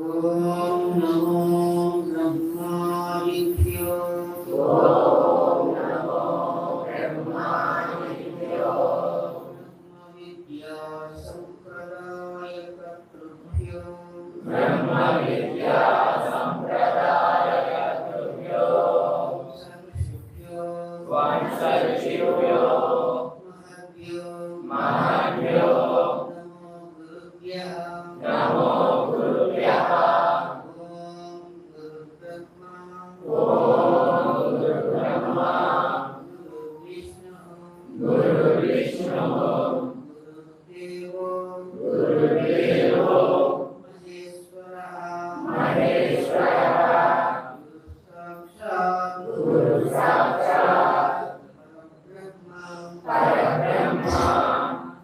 ఓం నమో బ్రహ్మాదిభ్యో బ్రహ్మవిద్యా సంప్రదాయకర్తృభ్యో వంశర్షిభ్యో మహద్భ్యో నమో గురుభ్యః ఓం గురుబ్రహ్మా గురుర్విష్ణుః గురుర్దేవో మహేశ్వరः గురు సాక్షాత్ పరబ్రహ్మ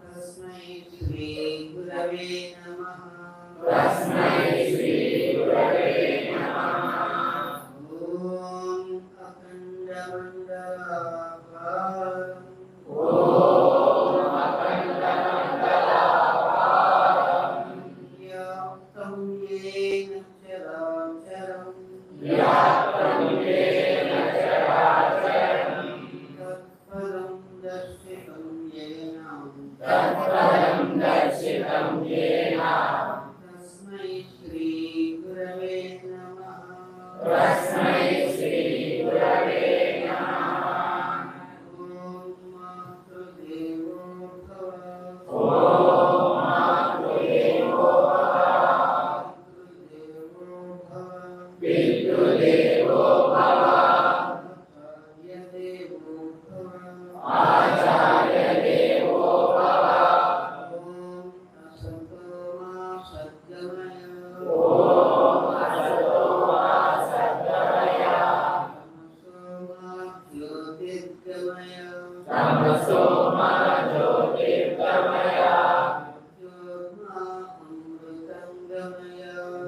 తస్మై శ్రీ గురవే నమః. ఓం అఖండమండలాకారం వ్యాప్తం యేన చరాచరం తత్పరం దర్శితం యేన తస్మై శ్రీ గురవే నమః. ఓం మాతృదేవో భవ పితృదేవో భవ ఆచార్య దేవో భవ. ఓం అసతో మా సద్గమయ తమసో మా జ్యోతిర్గమయ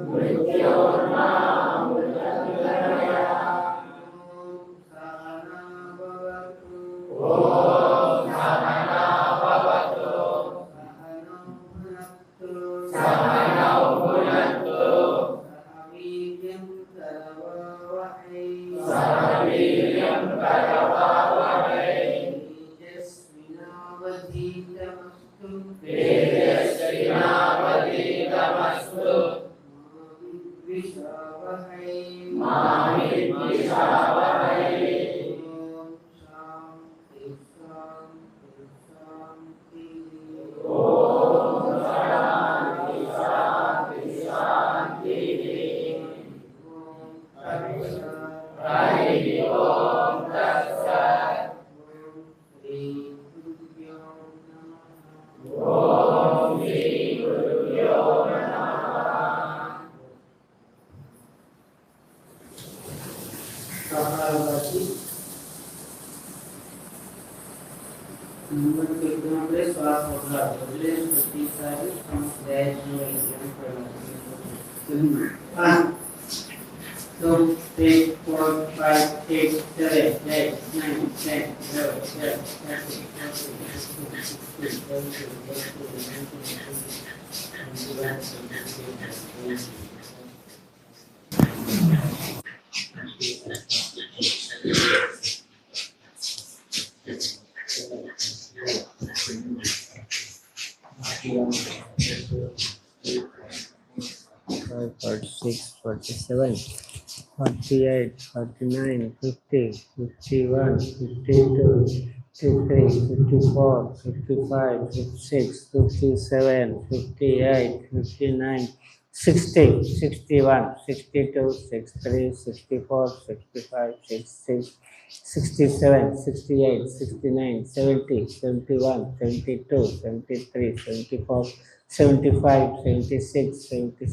మృత్యోర్మా అమృతం గమయ ఓం సహనా భవతు సహనౌ భునక్తు సహ వీర్యం కరవావహై తేజస్వినావధీతమస్తు మా విద్విషావహై. ఓం శాంతి శాంతి శాంతి. హరి ఓం తత్సత్. ఓం శ్రీ గురుభ్యో నమః. సకాలవతి ముందు పెట్టినప్పుడే శ్వాస వదలాలి. వదిలేని ప్రతిసారి Two, three, four, five, six, seven, eight, nine, 10, 11, 12, 13, 14, 15, 16, 46, 47, 48, 49, 50, 51, 52, 53, 54, 55, 56, 57, 58, 59, 60, 61, 62, 63, 64, 65, 66, 67, 68, 69, 70, 71, 72, 73, 74, 75, 76, 77,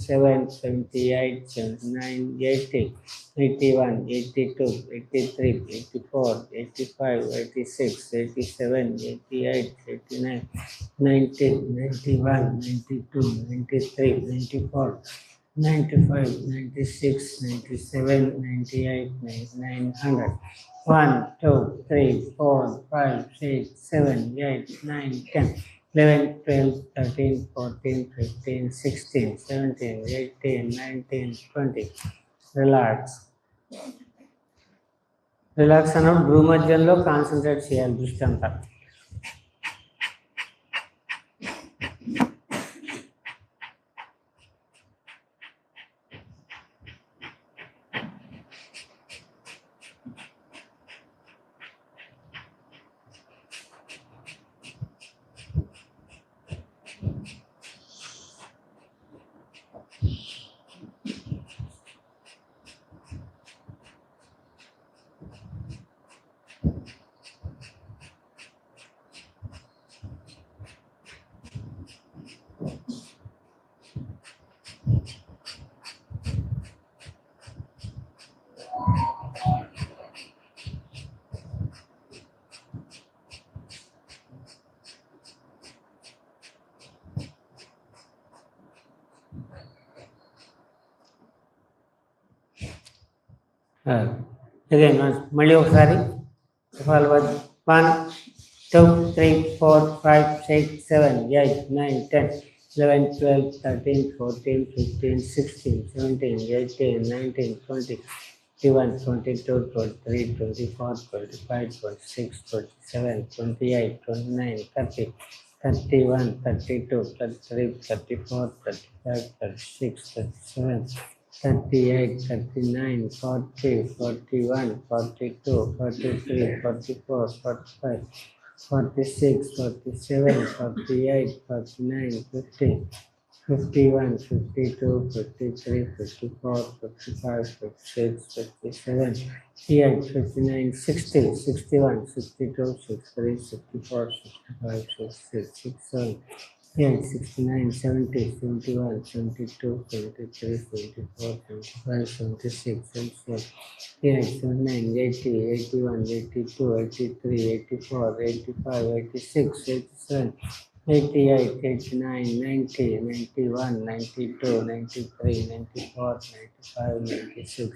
78, 79, 80, 81, 82, 83, 84, 85, 86, 87, 88, 89, 90, 91, 92, 93, 94, 95, 96, 97, 98, 99, 100. 1, 2, 3, 4, 5, 6, 7, 8, 9, 10, 11, 12, 13, 14, 15, 16, 17, 18, 19, 20. Relax అన్నప్పుడు భ్రూ మధ్యంలో కాన్సన్ట్రేట్ చేయాలి దృష్టి అంతా. అగైన్ మళ్ళీ ఒకసారి 1, 2, 3, 4, 5, 6, 7, 8, 9, 10, 11, 12, 13, 14, 15, 16, 17, 18, 19, 20, 21, 22, 23, 24, 25, 26, 27, 28, 29, 30, 31, 32, 33, 34, 35, 36, 37, 38, 39, 40, 41, 42, 43, 44, 45, 46, 47, 48, 49, 50, 51, 52, 53, 54, 55, 56, 57, 58, 59, 60, 61, 62, 63, 64, 65, 66, 67, 69, 70, 71, 72, 73, 74, 75, 76, 77, 78, 79, 80, 81, 82, 83, 84, 85, 86, 87, 88, 89, 90, 91, 92, 93, 94, 95, 96,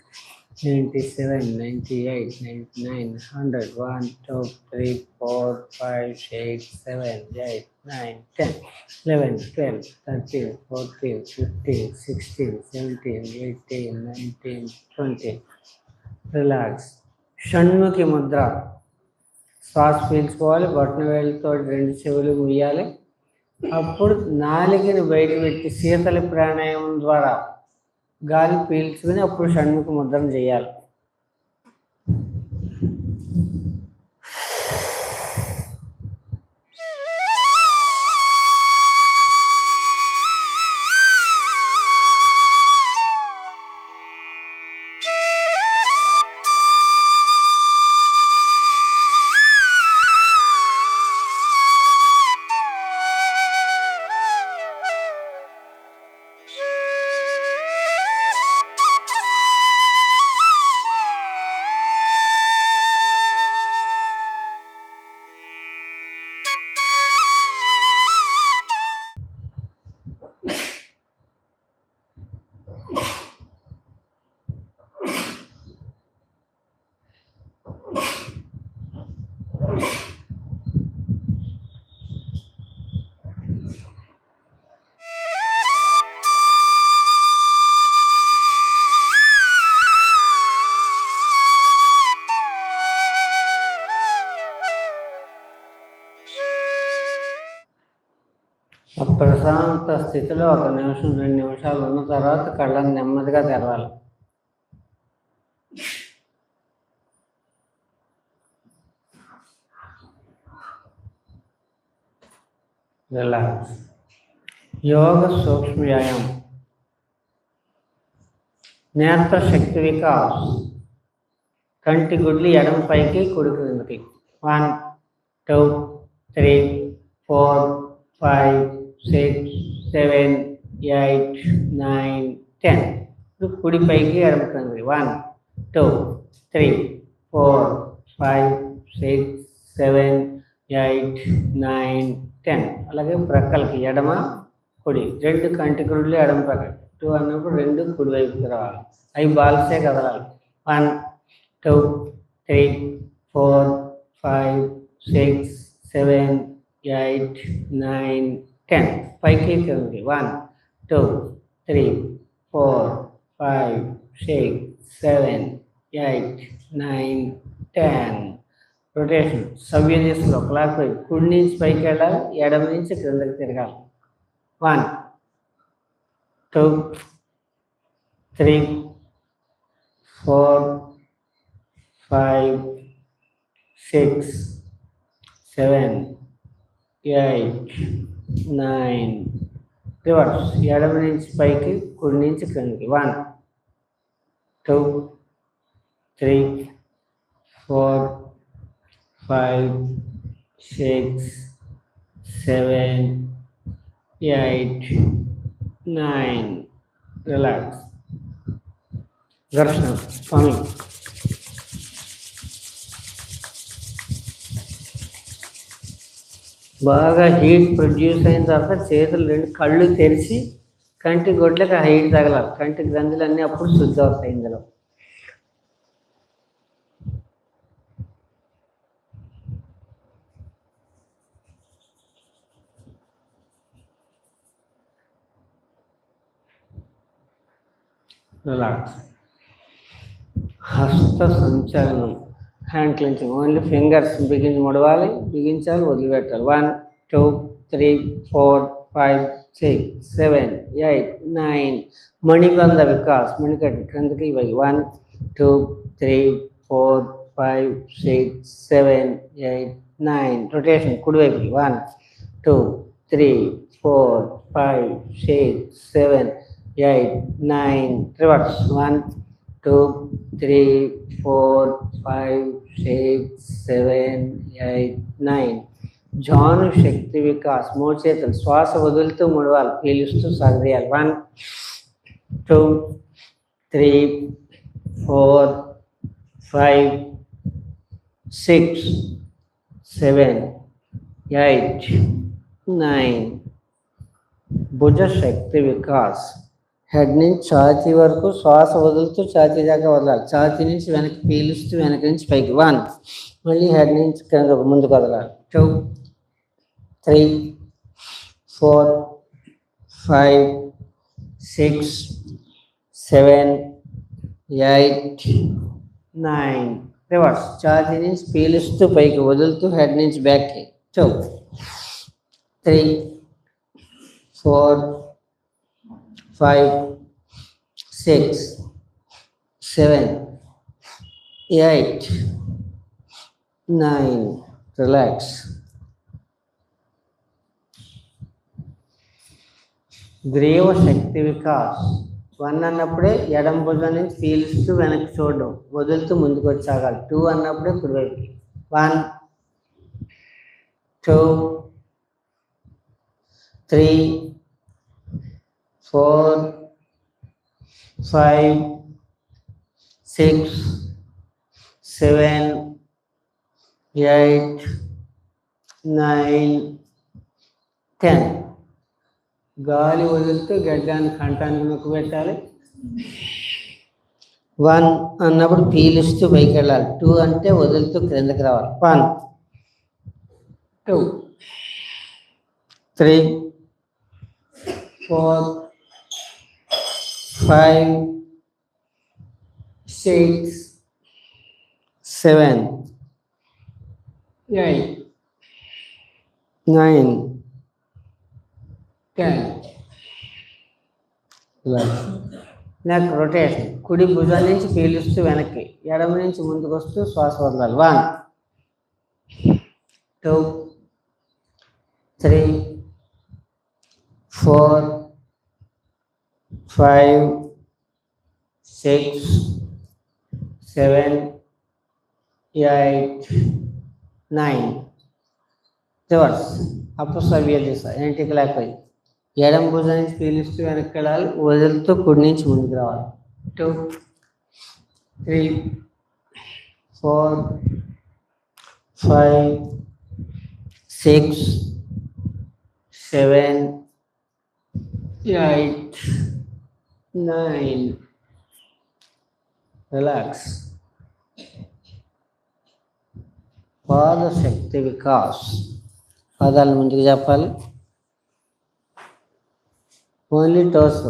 97, 98, 99, 100, 1, 2, 3, 4, 5, 6, 7, 8, 9, 10, 11, 12, 13, 14, 15, 16, 17, 18, 19, 20. రిలాక్స్. షణ్ముఖి ముద్ర. శ్వాస పీల్చుకోవాలి, బొట్టన వేళ్ళతో 2 చెవులు ముయ్యాలి. అప్పుడు నాలికని బయట పెట్టి శీతలి ప్రాణాయామం ద్వారా గాలి పీల్చుకుని అప్పుడు షణ్ముఖి ముద్రను చేయాలి. ప్రశాంత స్థితిలో 1 నిమిషం 2 నిమిషాలు ఉన్న తర్వాత కళ్ళని నెమ్మదిగా తెరవాలి. రిలాక్స్. యోగ సూక్ష్మ వ్యాయామం. నేత్ర శక్తి వికాస్. కంటి గుడ్లు ఎడమ పైకి కుడి క్రిందికి. 1, 2, 3, 4, 5, 6, 7, 8, 9, 10. ఇప్పుడు కుడి పైకి ఎడమ క్రిందికి. 1, 2, 3, 4, 5, 6, 7, 8, 9, 10. అలాగే ప్రక్కలకి ఎడమ కుడి 2 కంటి గుడ్లు ఎడమ పక్క. 2 అన్నప్పుడు 2 కుడి వైపుకి రావాలి. అవి బాల్సే కదలాలి. 1, 2, 3, 4, 5, 6, 7, 8, 9, 10. పైకి కిందకి 1, 2, 3, 4, 5, 6, 7, 8, 9, 10. రొటేషన్ సవ్య దిశలో క్లాక్ వైపు కుడి నుంచి పైకి వెళ్ళాలి, ఎడమ నుంచి క్రిందకి తిరగాలి. 1, 2, 3, 4, 5, 6, 7, 8, 9. రివర్స్ ఎడమ నుంచి పైకి కుడి నుంచి క్రిందికి. 1, 2, 3, 4, 5, 6, 7, 8, 9. రిలాక్స్. ఘర్షణ స్వామి. బాగా హీట్ ప్రొడ్యూస్ అయిన తర్వాత చేతులు రెండు కళ్ళు తెరిచి కంటి గొడ్లకు ఆ హీట్ తగలాలి. కంటి గ్రంథులన్నీ అప్పుడు శుద్ధి అవుతాయి. ఇందులో రిలాక్స్. హస్త సంచలనం, హ్యాండ్ క్లెంచింగ్. ఓన్లీ ఫింగర్స్ ముడవాలి, బిగించాలి, వదిలిపెట్టాలి. 1, 2, 3, 4, 5, 6, 7, 8, 9. మణిబంధ వికాస్, మణికట్టు క్రిందకి ఇవి. 1, 2, 3, 4, 5, 6, 7, 8, 9. రొటేషన్ కుడివైపుకి. 1, 2, 3, 4, 5, 6, 7, 8, 9. రివర్స్. 1, 2, 3, 4, 5, 6, 7, 8, 9. జాను శక్తి వికాస్, మూడు చేతులు శ్వాస వదులుతూ ముడవాలి, పీలుస్తూ సాగదీయాలి. 1, 2, 3, 4, 5, 6, 7, 8, 9. భుజ శక్తి వికాస్, హెడ్ నుంచి ఛాతీ వరకు శ్వాస వదులుతూ ఛాతీ దాకా వదలాలి. ఛాతీ నుంచి వెనక్కి పీలుస్తూ వెనక నుంచి పైకి. 1, మళ్ళీ హెడ్ నుంచి కింద ముందుకు వదలాలి. 2, 3, 4, 5, 6, 7, 8, 9. రివర్స్. ఛాతీ నుంచి పీలుస్తూ పైకి వదులుతూ హెడ్ నుంచి బ్యాక్కి. 2, 3, 4, 5, 6, 7, 8, 9. రిలాక్స్. గ్రీవ శక్తి వికాస్. 1 అన్నప్పుడే ఎడమ భుజం నుంచి పీలుస్తూ వెనక్కి చూడడం, వదులుతూ ముందుకు వచ్చాగాలి. 2 అన్నప్పుడే కుడివైపుకి. 1, 2, 3, 4, 5, 6, 7, 8, 9, 10. గాలి వదులుతూ గడ్డాన్ని కంఠానికి నొక్కి పెట్టాలి. 1 అన్నప్పుడు పీలుస్తూ పైకి వెళ్ళాలి. 2 అంటే వదులుతూ క్రిందకి రావాలి. 1, 2, 3, 4, 5, 6, 7, 8, 9, 10. Neck rotation. కుడి భుజం నుంచి పీలుస్తూ వెనక్కి, ఎడమ నుంచి ముందుకు వస్తూ శ్వాస వదలాలి. 1, 2, 3, 4, 5, 6, 7, 8, 9. రివర్స్. అపసవ్య దిశ, యాంటీ క్లాక్ వైజ్. ఎడమ భుజం నుంచి పీలుస్తూ వెనక్కి వెళ్ళాలి, వదులుతూ కుడి నుంచి ముందుకు రావాలి. 2, 3, 4, 5, 6, 7, 8, 9. రిలాక్స్. పాద శక్తి వికాస్. పాదాలు ముందుకు చెప్పాలి. ఓన్లీ టోస్,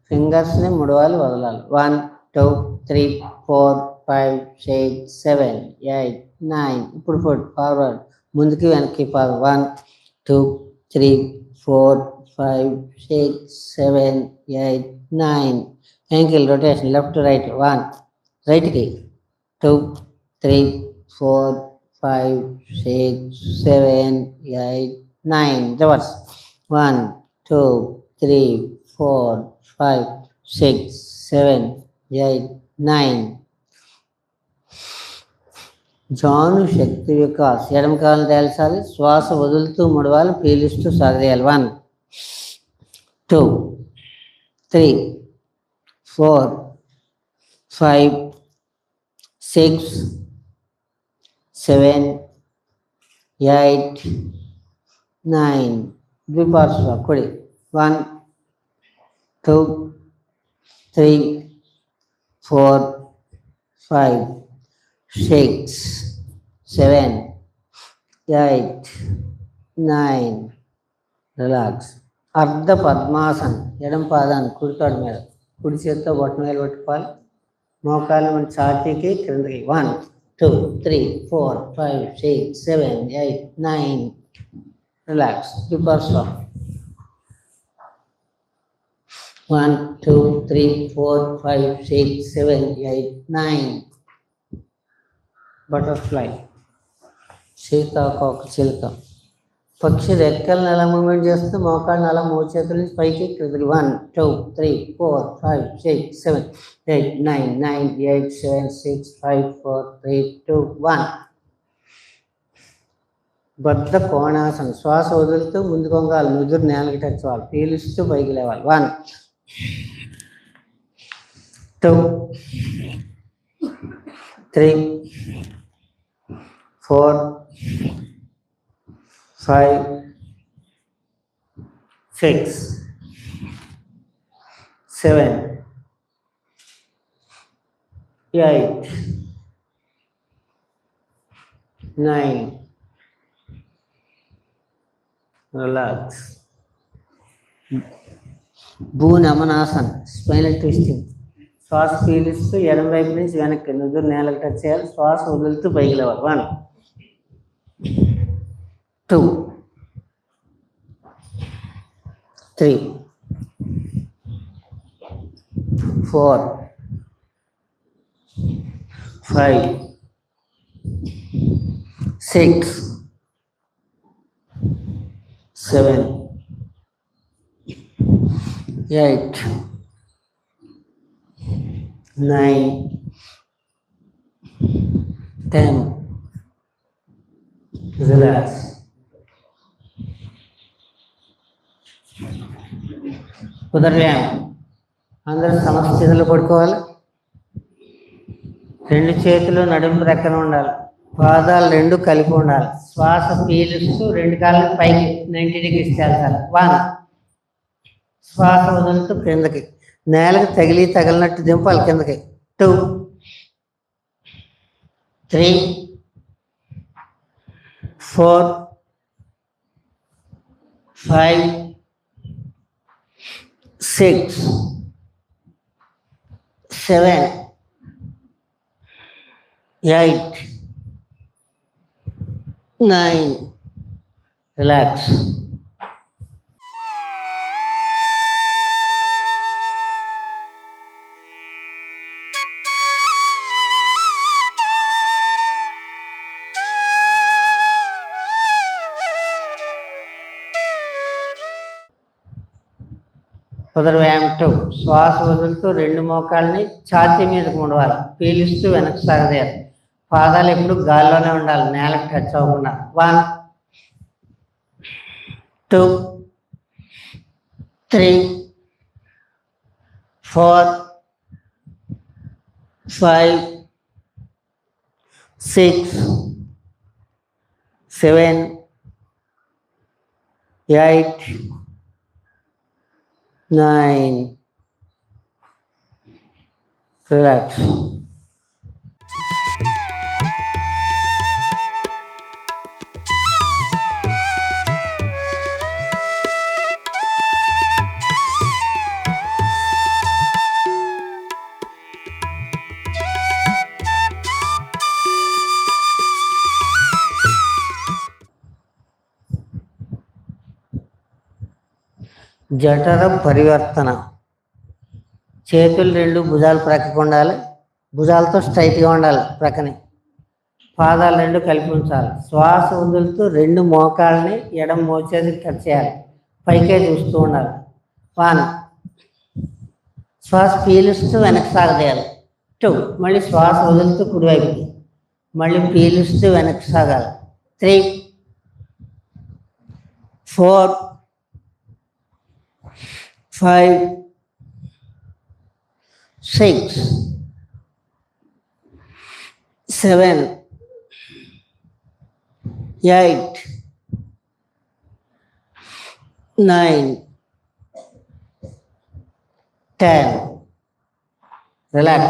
ఫింగర్స్ని ముడవాలి, వదలాలి. 1 2 3 4 5 6 7 8 9. ఇప్పుడు ఫార్వర్డ్, ముందుకి వెనక్కి పాదం. 1 2 3 4 5 6 7 8 9. Ankle rotation, left right. 1 రైట్కి, 2 3 4 5 6 7 8 9. రివర్స్, 1 2 3 4 5 6 7 8 9. జాను శక్తి వికాస్, ఎడమ కాలం తేల్చాలి, శ్వాస వదులుతూ ముడవాలి, పీలుస్తూ సాగదీయాలి. 1 2 3 4 5 6 7 8 9. ద్విపార్శ్వ కుడి. 1 2 3 4 5 6 7 8 9. రిలాక్స్. అర్ధ పద్మాసన్, ఎడమ పాదాన్ని కుడితోడ మీద, కుడి చేతితో బొట్టన వేలు పెట్టుకోవాలి, మోకాలు మన ఛాతీకి క్రిందకి. 1 2 3 4 5 6 7 8 9. రిలాక్స్. ద్విపార్శ్వ. 1 2 3 4 5 6 7 8 9. బటర్ఫ్లై, సీతాకోక చిలుక. పక్షి రెక్కలను ఎలా మూవ్మెంట్ చేస్తే మోకాళ్ళని అలా మూడు చేతుల నుంచి పైకి క్రిందకి. 1 2 3 4 5 6 7 8 9 9 8 7 6 5 4 3 2 1. బద్ధ కోణాసనం, శ్వాస వదులుతూ ముందు కొంగాలి, నుదురు నేలకి టచ్ అవ్వాలి, పీలుస్తూ పైకి లేవాలి. 1 2 3 4 5 6 7 8 9. రిలాక్స్. భూనమనాసన్, స్పైనల్ ట్విస్టింగ్, శ్వాస పీలుస్తూ ఎడమ వైపు నుంచి వెనక్కి, నుదురు నేలకు టచ్ చేయాలి, శ్వాస వదులుతూ పైకి లేవాలి. 1 2 3 4 5 6 7 8 9 10. రిలాక్స్. కుదరలేము, అందరూ సమస్థితిలో పడుకోవాలి. 2 చేతులు నడుము రెక్కన ఉండాలి, పాదాలు 2 కలిపి ఉండాలి, శ్వాస పీలుస్తూ 2 కాళ్ళని పైకి 90 degrees తేల్చాలి. 1 శ్వాస వదులుతూ క్రిందకి, నేలకు తగిలినట్టు దింపాలి కిందకి. 2 3 4 5 6 7 8 9. రిలాక్స్. వ్యాయామం 2. శ్వాస వదులుతూ 2 మోకాళ్ళని ఛాతీ మీదకు ముడవాలి, పీలుస్తూ వెనక్కి సాగదీయాలి, పాదాలు ఎప్పుడు గాల్లోనే ఉండాలి, నేలకు టచ్ అవ్వకుండా. 1 2 3 4 5 6 7 8 9. Relax. జఠర పరివర్తన. చేతులు రెండు భుజాలు ప్రక్కకు ఉండాలి, భుజాలతో స్ట్రైట్గా ఉండాలి ప్రక్కనే. పాదాలు రెండు కలిపి ఉంచాలి. శ్వాస వదులుతూ రెండు మోకాళ్ళని ఎడమ మోచేది కట్ చేయాలి, పైకే చూస్తూ ఉండాలి. 1. శ్వాస పీలుస్తూ వెనక్కి సాగదేయాలి. 2. మళ్ళీ శ్వాస వదులుతూ కుడివైపుకి, మళ్ళీ పీలుస్తూ వెనక్కి సాగాలి. 3, 4, 5, 6, 7, 8, 9, 10. Relax.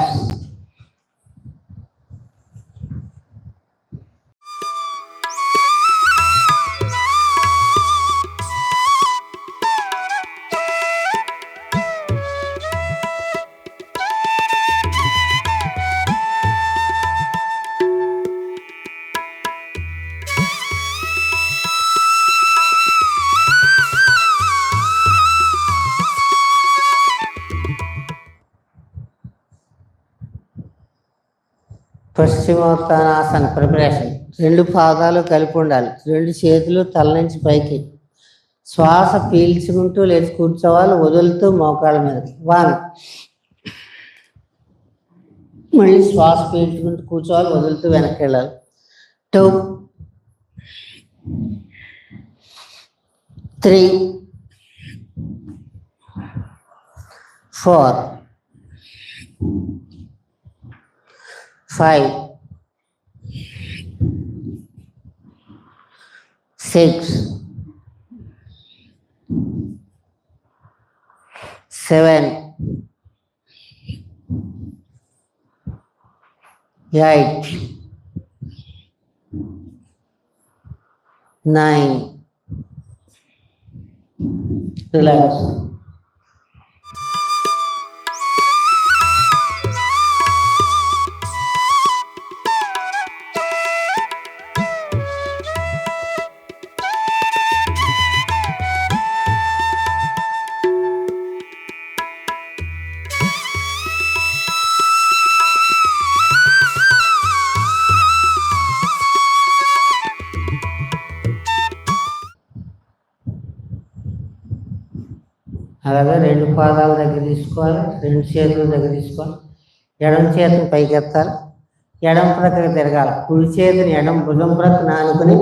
పశ్చిమోత్తానాసన ప్రిపరేషన్. రెండు పాదాలు కలిపి ఉండాలి, రెండు చేతులు తల నుంచి పైకి. శ్వాస పీల్చుకుంటూ లేచి కూర్చోవాలి, వదులుతూ మోకాళ్ళ మీదకి. 1. మళ్ళీ శ్వాస పీల్చుకుంటూ కూర్చోవాలి, వదులుతూ వెనక్కి వెళ్ళాలి. 2, 3, 4, 5, 6, 7, 8, 9. Relax. అలాగే రెండు పాదాల దగ్గర తీసుకోవాలి, రెండు చేతుల దగ్గర తీసుకోవాలి. ఎడమ చేతిని పైకి ఎత్తాలి, ఎడమ ప్రక్కకి తిరగాలి. కుడి చేతిని ఎడమ భుజం ప్రక్కన ఆనుకుని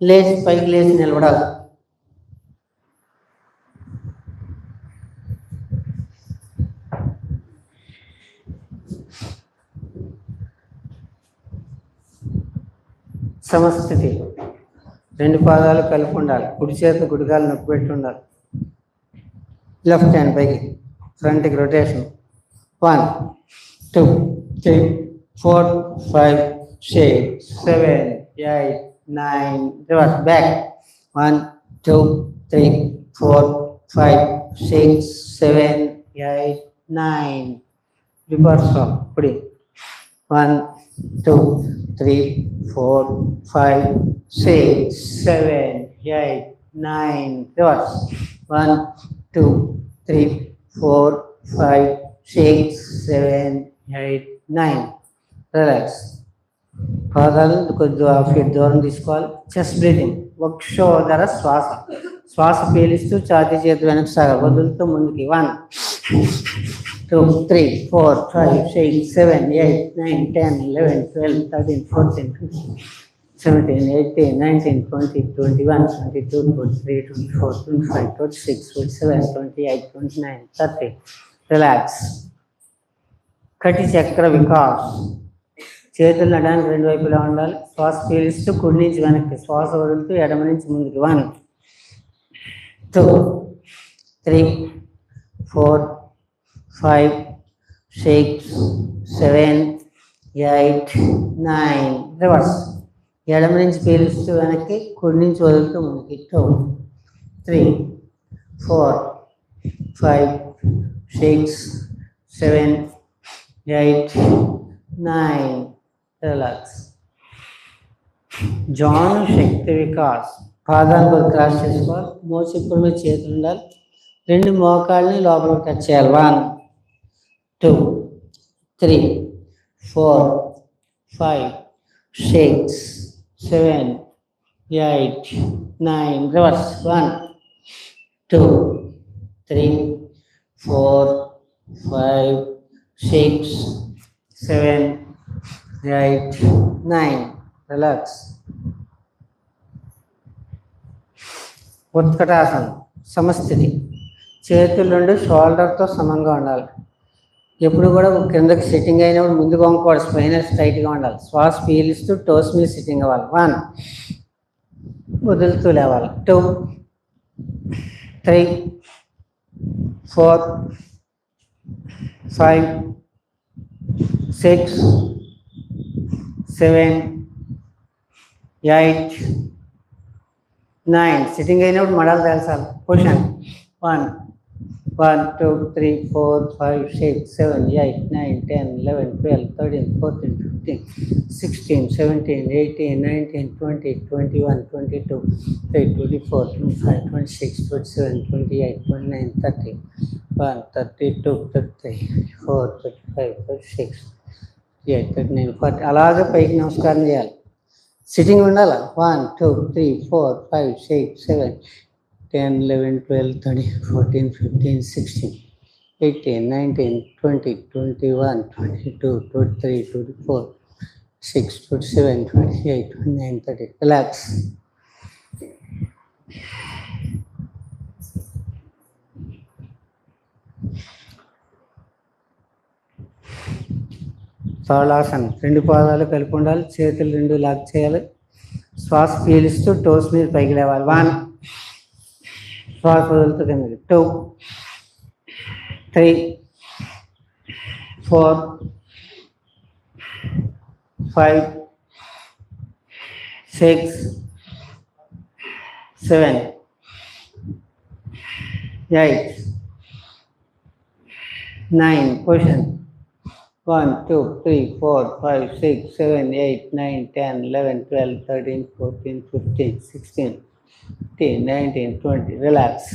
లేచి పైకి లేచి నిలబడాలి. సమస్థితి. రెండు పాదాలు కలిపి ఉండాలి, కుడి చేతి గుడికాలు నొప్పి పెట్టి ఉండాలి. లెఫ్ట్ హ్యాండ్ పైకి, ఫ్రంట్కి రొటేషన్. 1, 2, 3, 4, 5, 6, 7, 8, 9. Reverse back. 1, 2, 3, 4, 5, 6, 7, 8, 9. రివర్స్ కుడి. 1, 2, 3, 4, 5, 6, 7, 8, 9. రివర్స్. 1, 2, 3, 4, 5, 6, 7, 8, 9. రిలాక్స్. పాదాలు కొద్దిగా 1 feet దూరం తీసుకోవాలి. Chest breathing. వక్షోదర శ్వాస. శ్వాస పీలిస్తూ ఛాతీ చేతి వెనక్కి సాగాలి, వదులుతూ ముందుకి. 1, 2, 3, 4, 5, 6, 7, 8, 9, 10, 11, 12, 13, 14, 15, 17, 18, 19, 20, 21, 22, 23, 24, 25, 26, 27, 28, 29, 30. రిలాక్స్. కటి చక్ర వికాస్. చేతులు నడడానికి రెండు వైపులా ఉండాలి. శ్వాస పీలిస్తూ కుడి నుంచి వెనక్కి, శ్వాస వదులుతూ ఎడమ నుంచి ముందుకి. 1, 2, 3, 4, 5, 6, 7, 8, 9. రివర్స్. ఎడమ నుంచి పీలుస్తూ వెనక్కి, కుడి నుంచి వదులుతూ ముందుకి. 2, 3, 4, 5, 6, 7, 8, 9. రిలాక్స్. జాన్ శక్తి వికాస్. పాదాలు క్రాస్ చేసుకోవాలి, మోచిప్పుడు మీద చేతులు ఉండాలి, రెండు మోకాళ్ళని లోపలికి టచ్ చేయాలి. 1 2 3 4 5 6 7 8 9 రివర్స్. 1 2 3 4 5 6 7 8 9 రిలాక్స్. ఉత్కటాసనం సమస్థితి. చేతులు రెండు షోల్డర్తో సమంగా ఉండాలి. ఎప్పుడు కూడా కిందకి సిట్టింగ్ అయినప్పుడు ముందుకు వంకోవాలి, స్పైన్ స్ట్రైట్గా ఉండాలి. శ్వాస పీలుస్తూ టోస్ మీద సిట్టింగ్ అవ్వాలి. 1 వదులుతూ లేవాలి. 2 3 4 5 6 7 8 9 సిట్టింగ్ అయినప్పుడు మడాలు తెలుసాలి. పొజిషన్ 1 1 2 3 4 5 6 7 8 9 10 11 12 13 14 15 16 17 18 19 20 21 22 23 24 25 26 27 28 29 30 1 32 33 4 35 36 38 39 40 అలాగే పైకి నమస్కారం చేయాలి. సిట్టింగ్ ఉండాలి. 1 2 3 4 5 6 7 10 11 12 13 14 15 16 18 19 20 21 22 23 24 6 27 28 29 30 రిలాక్స్. తాళాసనం. రెండు పాదాలు కలిపి ఉండాలి. చేతులు రెండు లాక్ చేయాలి. శ్వాస పీలుస్తూ టోస్ మీద పైకి లేవాలి. 1 శ్వాస వదులుతూ కిందకి. 2 3 4 5 6 7 8 9 పొజిషన్ 1 2 3 4 5 6 7 8 9 10 11 12 13 14 15 16 18 19 20 రిలాక్స్.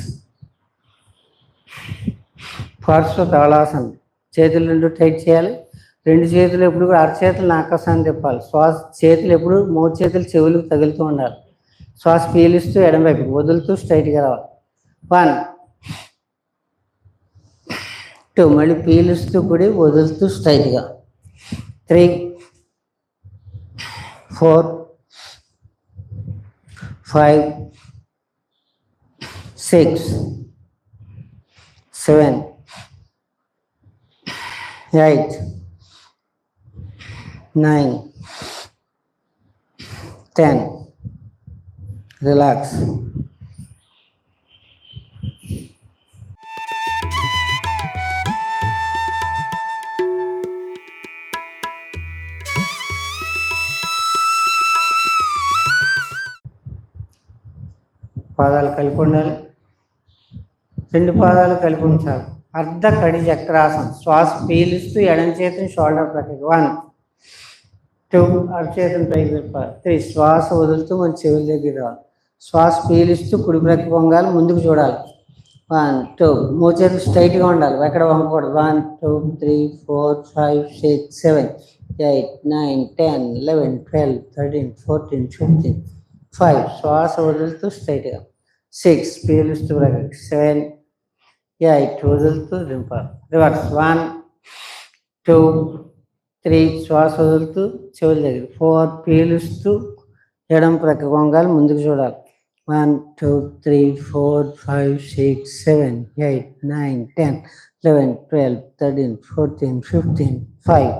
పార్శ్వ తాళాసనం. చేతులు రెండు టైట్ చేయాలి. రెండు చేతులు ఎప్పుడు కూడా అరచేతులు ఆకాశాన్ని తిప్పాలి. శ్వాస చేతులు ఎప్పుడు మూడు చేతులు చెవులకు తగులుతూ ఉండాలి. శ్వాస పీలుస్తూ ఎడమవైపు వదులుతూ స్ట్రైట్గా రావాలి. 1 2 మళ్ళీ పీలుస్తూ కూడా వదులుతూ స్ట్రైట్గా. 3 4 5 6 7 8 9 10 రిలాక్స్. పాదాలు కలిపి ఉండాలి. రెండు పాదాలు కలిపి ఉంచాలి. అర్ధ కడి చక్రాసనం. శ్వాస పీలుస్తూ ఎడం చేతిని షోల్డర్ ప్రక్కకి. 1 2 అరచేతిని పైకి తిప్పాలి. 3 శ్వాస వదులుతూ మన చెవుల దగ్గర రావాలి. శ్వాస పీలుస్తూ కుడి ప్రక్క వంగాలి, ముందుకు చూడాలి. 1 2 మూడు చేతులు స్ట్రైట్గా ఉండాలి, ఎక్కడ వంగకూడదు. 1 2 3 4 5 6 7 8 9 10 11 12 13 14 15 5 శ్వాస వదులుతూ స్ట్రైట్గా. 6 పీలుస్తూ 7 8 వదులుతూ దింపాలి. రివర్స్. 1 2 3 శ్వాస వదులుతూ చెవుల దగ్గర. 4 పీలుస్తూ ఎడం ప్రక్క వంగాలి, ముందుకు చూడాలి. 1 2 3 4 5 6 7 8 9 10 11 12 13 14 15 5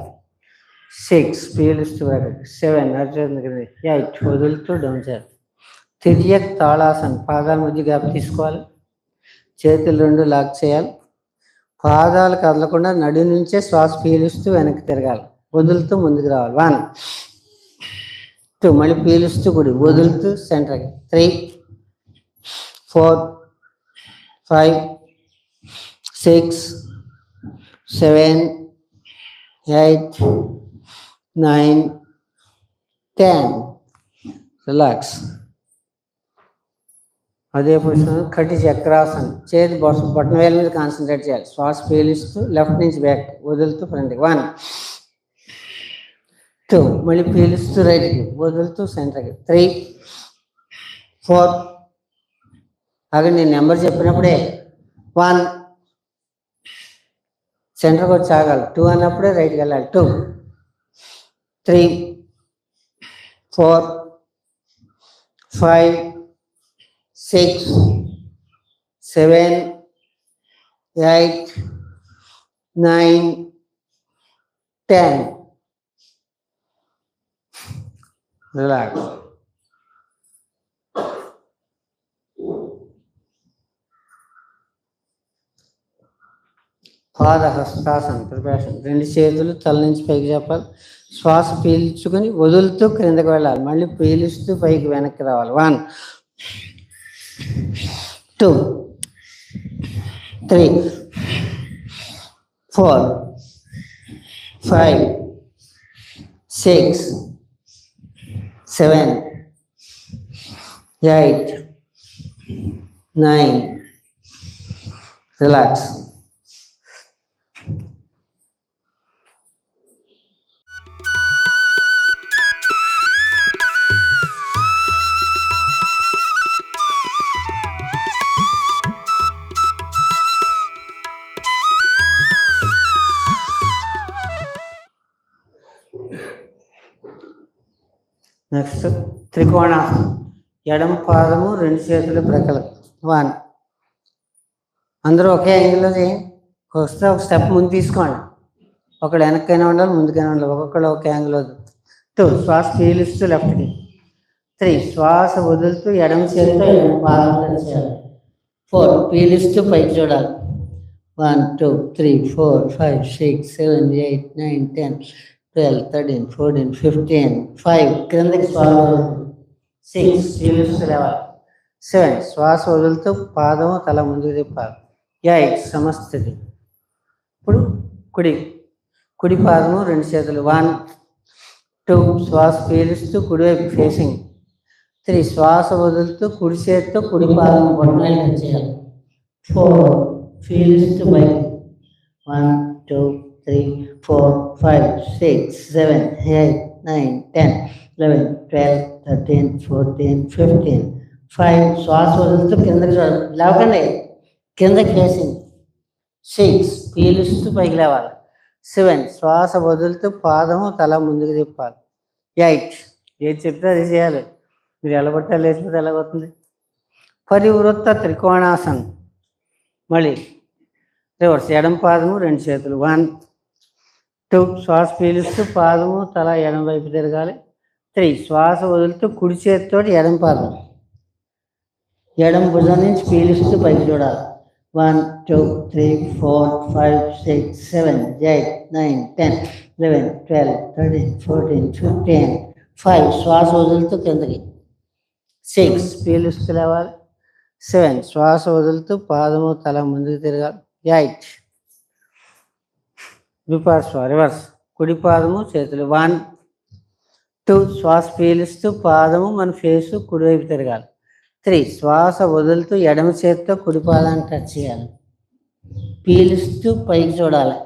6 పీలుస్తూ 7 8 వదులుతూ డౌన్ చేయాలి. తిరియక్ తాళాసనం. పాదాల మధ్య గ్యాప్ తీసుకోవాలి. చేతులు రెండు లాక్ చేయాలి. పాదాలు కదలకుండా నడి నుంచే శ్వాస పీలుస్తూ వెనక్కి తిరగాలి, వదులుతూ ముందుకు రావాలి. 1 2 మళ్ళీ పీలుస్తూ కుడి, వదులుతూ సెంటర్కి. 3 4 5 6 7 8 9 10 రిలాక్స్. అదే పొజిషన్ కటి చక్రాసన్. చేతి బొట్టన వేల మీద కాన్సన్ట్రేట్ చేయాలి. శ్వాస పీలుస్తూ లెఫ్ట్ నుంచి బ్యాక్, వదులుతూ ఫ్రంట్కి. 1 2 మళ్ళీ పీలుస్తూ రైట్కి, వదులుతూ సెంటర్కి. 3 4 అక్కడ నేను నెంబర్ చెప్పినప్పుడే 1 సెంటర్కి వచ్చి ఆగాలి. 2 అన్నప్పుడే రైట్కి వెళ్ళాలి. 2 3 4 5 6 7 8 9 10. Relax. పాదహస్తాసన ప్రిపరేషన్. 2 చేతులు తల నుంచి పైకి చెప్పాలి. శ్వాస పీల్చుకొని వదులుతూ క్రిందకి వెళ్ళాలి. మళ్ళీ పీలుస్తూ పైకి వెనక్కి రావాలి. 1 2 3 4 5 6 7 8 9. Relax. నెక్స్ట్ త్రికోణాసనం. ఎడమ పాదము 2 చేతులు ప్రక్కలు. 1 అందరూ ఒకే యాంగిల్లో చేయండి. వస్తే ఒక స్టెప్ ముందు తీసుకోండి. ఒకడు వెనక్కైనా ఉండాలి, ముందుకైనా ఉండాలి. ఒక్కొక్కడు ఒక యాంగిల్ వద్దు. 2 శ్వాస పీలుస్తూ లెఫ్ట్కి. 3 శ్వాస వదులుతూ ఎడమ చేతితో ఎడమ పాదం టచ్ చేయాలి. 4 పీలుస్తూ పైకి చూడాలి. 1 2 3 4 5 6 7 8 9 10 12 13 14 15. 5 క్రిందకి శ్వాస వదులుతూ. 6 పీలుస్తూ లేవాలి. 7 శ్వాస వదులుతూ పాదము తల ముందుకు తిప్పాలి. 8 సమస్థితి. ఇప్పుడు కుడి పాదము 2 చేతులు. 1 2 శ్వాస పీలుస్తూ కుడివైపు ఫేసింగ్. 3 శ్వాస వదులుతూ కుడి చేతితో కుడి పాదం బొట్టన టచ్ చేయాలి. 4 పీలుస్తూ బయట. 1 2 3 4 5 6 7 8 9 10 11 12 13 14 15. 5 శ్వాస వదులుతూ కిందకి చూడాలి. లేవకండి, కిందకి ఫేసింగ్. 6 పీలుస్తూ పైకి లేవాలి. 7 శ్వాస వదులుతూ పాదము తల ముందుకు తిప్పాలి. 8 ఏది చెప్తే అది చేయాలి. మీరు ఎలా పడితే లేచిపోతే ఎలాగవుతుంది. పరివృత్త త్రికోణాసనం. మళ్ళీ రివర్స్. ఎడమ పాదము 2 చేతులు. 1 2 శ్వాస పీలుస్తూ పాదము తల ఎడమ వైపు తిరగాలి. 3 శ్వాస వదులుతూ కుడి చేతితో ఎడమ పాదం ఎడమ భుజం నుంచి పీలుస్తూ పైకి చూడాలి. 1 2 3 4 5 6 7 8 9 10 11 12 13 14 15. 5 శ్వాస వదులుతూ కిందకి. 6 పీలుస్తూ లేవాలి. 7 శ్వాస వదులుతూ పాదము తల ముందుకు తిరగాలి. 8 విపర్శ్వ రివర్స్. కుడి పాదము చేతులు. 1 2 శ్వాస పీలుస్తూ పాదము మన ఫేసు కుడివైపు తిరగాలి. 3 శ్వాస వదులుతూ ఎడమ చేతితో కుడి పాదాన్ని టచ్ చేయాలి. పీలుస్తూ పైకి చూడాలి.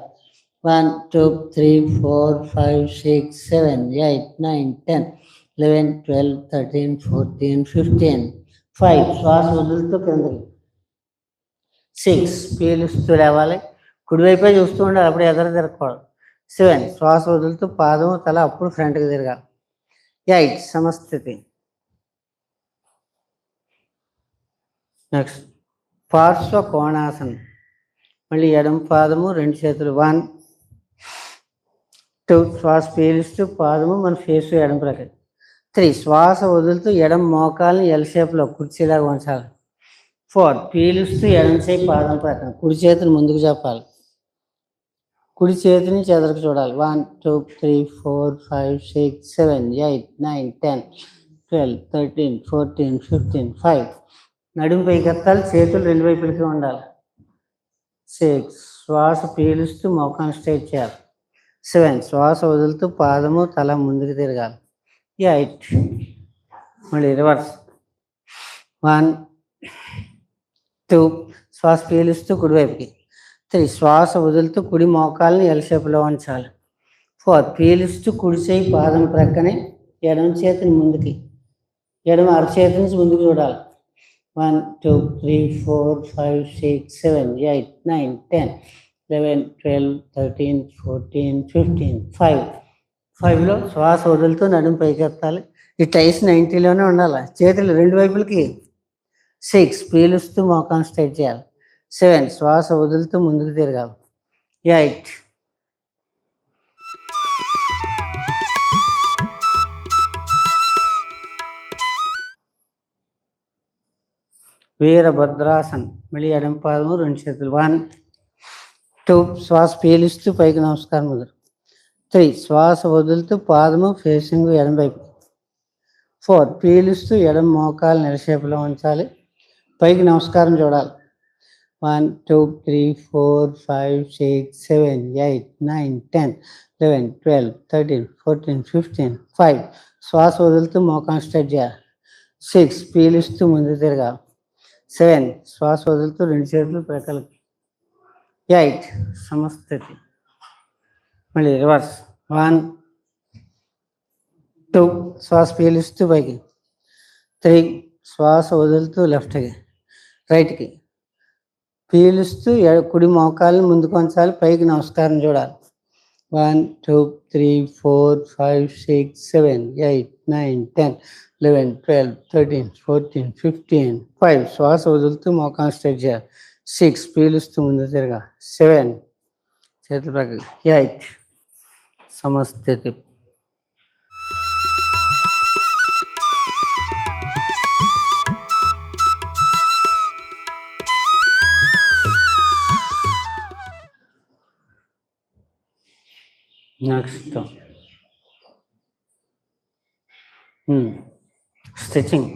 1 2 3 4 5 6 7 8 9 10 11 12 13 14 15. 5 శ్వాస వదులుతూ కిందకి. 6 పీలుస్తూ లేవాలి. కుడివైపే చూస్తూ ఉండాలి, అప్పుడు ఎదురు తిరగకూడదు. 7 శ్వాస వదులుతూ పాదము తల అప్పుడు ఫ్రంట్కి తిరగాలి. 8 సమస్థితి. నెక్స్ట్ పార్శ్వ కోణాసనం. మళ్ళీ ఎడమ పాదము 2 చేతులు. 1 2 శ్వాస పీలుస్తూ పాదము మన ఫేసు ఎడమ ప్రక్కన. 3 శ్వాస వదులుతూ ఎడమ మోకాల్ని ఎల్ షేప్లో కుర్చీలాగా ఉంచాలి. 4 పీలుస్తూ ఎడమ చేయి పాదం ప్రక్కన. కుడి చేతిని ముందుకు చెప్పాలి. కుడి చేతి నుంచి ఎదురుకు చూడాలి. 1 2 3 4 5 6 7 8 9 10 12 13 14 15. 5 నడుము పైకి ఎత్తాలి. చేతులు 2 వైపులకి ఉండాలి. 6 శ్వాస పీలుస్తూ మోకాన్ని స్ట్రైట్ చేయాలి. 7 శ్వాస వదులుతూ పాదము తల ముందుకు తిరగాలి. 8 మళ్ళీ రివర్స్. 1 2 శ్వాస పీలుస్తూ కుడివైపుకి. 3 శ్వాస వదులుతూ కుడి మోకాల్ని ఎల్ షేప్లో ఉంచాలి. 4 పీలుస్తూ కుడి చేయి పాదం ప్రక్కనే ఎడమ చేతిని ముందుకి, ఎడమ అరచేతి నుంచి ముందుకు చూడాలి. 1 2 3 4 5 6 7 8 9 10 11 12 13 14 15 5లో శ్వాస వదులుతూ నడుము పైకి ఎత్తాలి. ఈ టైస్ 90లోనే ఉండాలి. చేతులు రెండు వైపులకి. 6 పీలుస్తూ మోకాన్ని స్ట్రైట్ చేయాలి. 7 శ్వాస వదులుతూ ముందుకు తిరగాలి. 8 వీరభద్రాసన్. మళ్ళీ ఎడమ పాదము రెండు చేతులు. 1 2 శ్వాస పీలుస్తూ పైకి నమస్కారం ముద్ర. 3 శ్వాస వదులుతూ పాదము ఫేసింగ్ ఎడమ వైపు. 4 పీలుస్తూ ఎడమ మోకాలు నిలషేపులో ఉంచాలి. పైకి నమస్కారం చూడాలి. 1 2 3 4 5 6 7 8 9 10 11 12 13 14 15 5 శ్వాస వదులుతూ మోకాన్ని స్ట్రైట్ చేయాలి. 6 పీలుస్తూ ముందు తిరగాలి. 7 శ్వాస వదులుతూ రెండు చేతులు ప్రక్కలకి. 8 సమస్థితి. మళ్ళీ రివర్స్. 1 2 శ్వాస పీలుస్తూ పైకి. 3 శ్వాస వదులుతూ లెఫ్ట్కి రైట్కి. పీలుస్తూ కుడి మోకాలను ముందుకు ఉంచాలి. పైకి నమస్కారం చూడాలి. 1 2 3 4 5 6 7 8 9 10 11 12 13 14 15 5 శ్వాస వదులుతూ మోకాన్ని స్ట్రెచ్ చేయాలి. 6 పీలుస్తూ ముందు తిరగా. 7 చేతుల ప్రక్కకి. 8 సమస్థితి. Next stretching.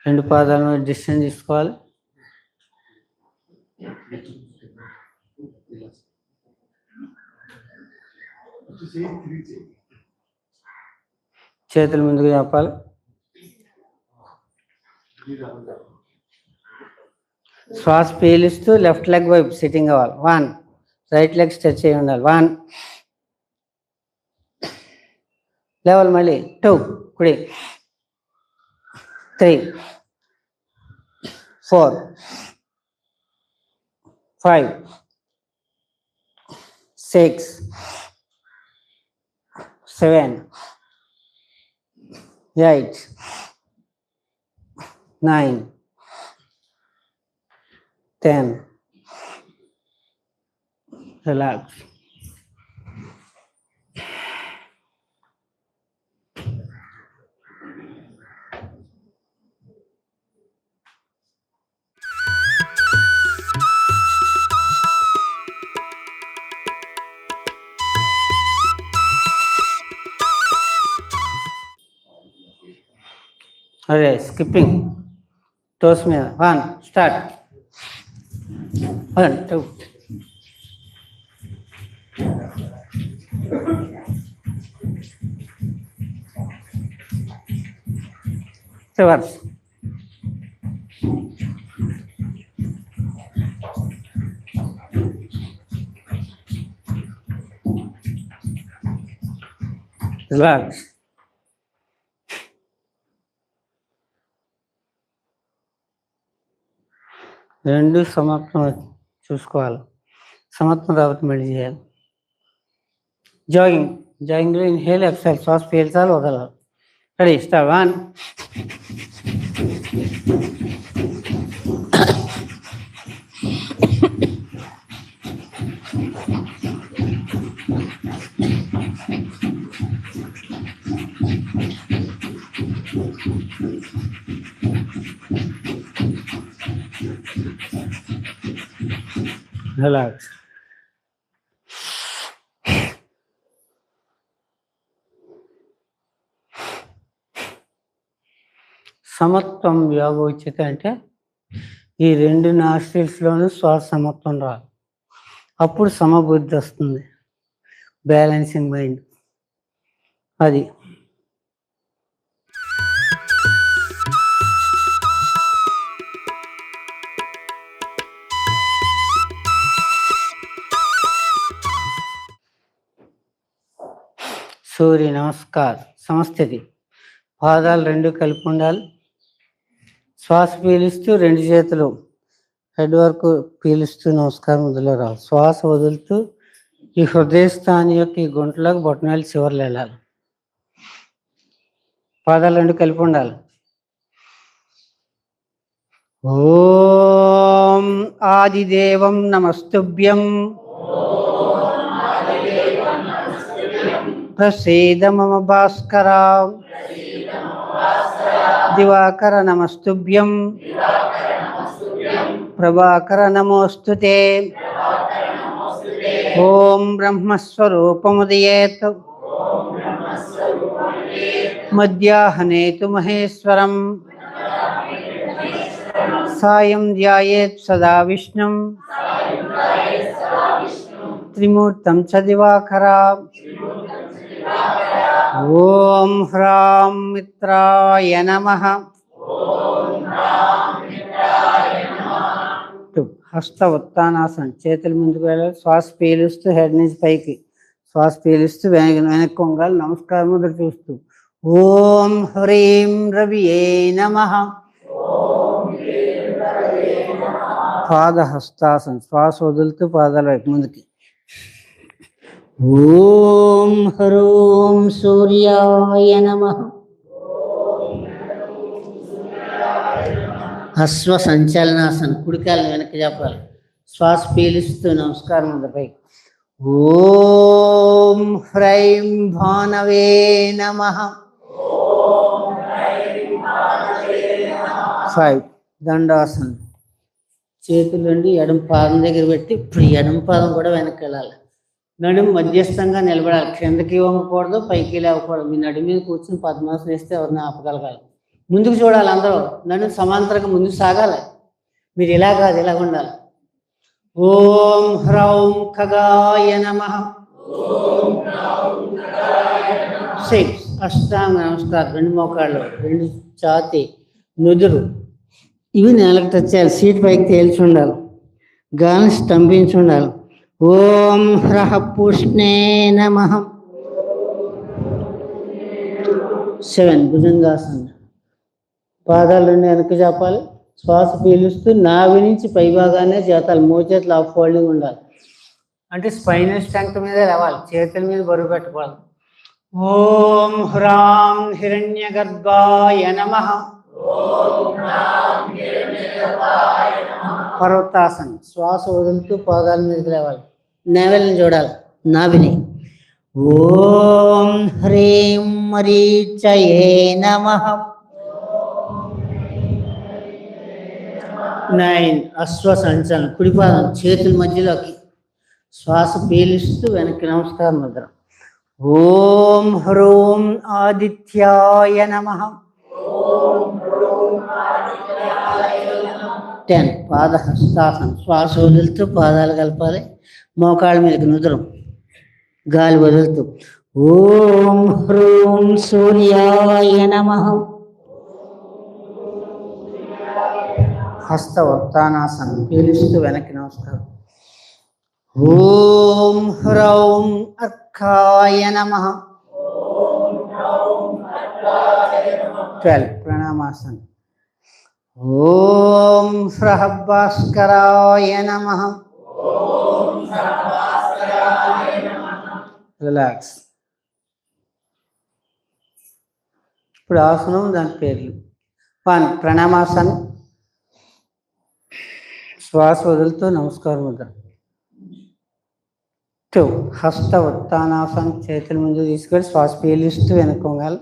రెండు పాదాలను డిస్టెన్స్ తీసుకోవాలి. చేతులు ముందుకు చెప్పాలి. శ్వాస పీలుస్తూ లెఫ్ట్ లెగ్ వైపు సిట్టింగ్ అవ్వాలి. 1 రైట్ లెగ్ స్ట్రెచ్ అయ్యి ఉండాలి. 1 లెవెల్. మళ్ళీ 2 కుడి. 3 4 5 6 7 8 9 10 relax. అదే స్కిప్పింగ్ టోస్ మీద. 1 స్టార్ట్. 1 2 రివర్స్. రిలాక్స్. రెండు సమాప్తం చూసుకోవాలి. సమాప్తం కాబట్టి మళ్ళీ చేయాలి. జాగింగ్. జాగింగ్లో ఇన్హేల్ ఎక్సైల్. శ్వాస పీల్చాలి, వదలాలి. Ready start. 1 రిలాక్స్. సమత్వం యోగ ఉచిత అంటే ఈ రెండు నాస్ట్రిల్స్లోనూ శ్వాస సమత్వం రాదు. అప్పుడు సమబుద్ధి వస్తుంది, బ్యాలెన్సింగ్ మైండ్. అది సూర్య నమస్కార్. సమస్థితి. పాదాలు రెండు కలిపి ఉండాలి. శ్వాస పీలుస్తూ రెండు చేతులు హెడ్ వరకు పీలుస్తూ నమస్కారం ముద్రలో రావాలి. శ్వాస వదులుతూ ఈ హృదయస్థానం యొక్క ఈ గుంటలోకి బొట్టనాలు చివర్లు వెళ్ళాలి. పాదాలు రెండు కలిపి ఉండాలి. ఓం ఆదిదేవం నమస్తుభ్యం ప్రసీద మమ భాస్కర దివాకర నమస్తుభ్యం ప్రభాకర నమోస్తుతే. ఓం బ్రహ్మస్వరూపముదయేత్ మధ్యాహ్నేతు మహేశ్వరం సాయం ధ్యాయేత్ సదా విష్ణుం త్రిమూర్తం చ దివాకర. ఓం హ్రాం మిత్రాయ నమః. హస్త ఉత్తానాసనం. చేతులు ముందుకు వెళ్ళాలి. శ్వాస పీలుస్తూ హెడ్ నుంచి పైకి, శ్వాస పీలుస్తూ వెనక్కి వంగాలి. నమస్కారం ముద్ర చూస్తూ ఓం హ్రీం రవియే నమః. పాదహస్తాసనం. శ్వాస వదులుతూ పాదాల వైపు ముందుకి. ఓం హ్రూం సూర్యాయ నమః. అశ్వ సంచలనాసనం. కుడికాయలు వెనక్కి చెప్పాలి. శ్వాస పీలుస్తూ నమస్కారం ముందుపై. ఓం హ్రైం భానవే నమః. 5 దండాసనం. చేతులు నుండి ఎడమ పాదం దగ్గర పెట్టి ఇప్పుడు ఎడమ పాదం కూడా వెనక్కి వెళ్ళాలి. నడుము మధ్యస్థంగా నిలబడాలి. కిందకి వంగకూడదు, పైకి లేవకూడదు. మీ నడుము మీద కూర్చుని పద్మాసనం వేస్తే ఎవరిని ఆపగలగాలి. ముందుకు చూడాలి. అందరూ నడుము సమాంతరంగా ముందుకు సాగాలి. మీరు ఇలా కాదు, ఇలా ఉండాలి. ఓం హ్రౌం ఖగాయ నమః. 6 అష్టాంగ నమస్కారం. రెండు మోకాళ్ళు, రెండు ఛాతీ, నుదురు ఇవి నేలకు టచ్ చేయాలి. సీట్ పైకి తేల్చి ఉండాలి. గాలి స్తంభించి ఉండాలి. ఓం హ్రః పుష్ణే నమః. 7 భుజంగాసనం. పాదాలు రెండు వెనక్కి చెప్పాలి. శ్వాస పీలుస్తూ నాభి నుంచి పై భాగానే చేతాలి. మోచేతులు ఆఫ్ ఫోల్డింగ్ ఉండాలి. అంటే స్పైనల్ స్ట్రెంగ్త్ మీద లేవాలి. చేతుల మీద బరువు పెట్టుకోవాలి. ఓం హ్రాం హిరణ్య గర్భాయ నమః. పర్వతాసనం. శ్వాస వదులుతూ పాదాల మీదకి లేవాలి. నేవెల్ని చూడాలి, నాభిని. ఓం హ్రీం మరీచయే నమః. 9 అశ్వ సంచలనం. కుడిపాదం చేతుల మధ్యలోకి. శ్వాస పీలుస్తూ వెనక్కి నమస్కారం ముద్ర. ఓం హ్రూం ఆదిత్యాయ నమః. 10 పాదహస్తాసనం. శ్వాస వదులుతూ పాదాలు కలపాలి. మోకాళ్ళ మీదకి నుదురం, గాలి వదులుతూ ఓం హ్రూం సూర్యాయ నమః. హస్త ఉత్తానాసనం. పీలుస్తూ వెనక్కి నమస్కారం. ఓం హ్రౌం అర్కాయ నమః. 12 ప్రణామాసనం. ఓం హ్రః భాస్కరాయ నమః. రిలాక్స్. ఇప్పుడు ఆసనం, దాని పేర్లు. 1 ప్రణామాసనం. శ్వాస వదులుతూ నమస్కారం ముద్ర. 2 హస్త ఉత్తానాసనం. చేతుల ముందు తీసుకొని శ్వాస పీలుస్తూ వెనుకొంగాలి.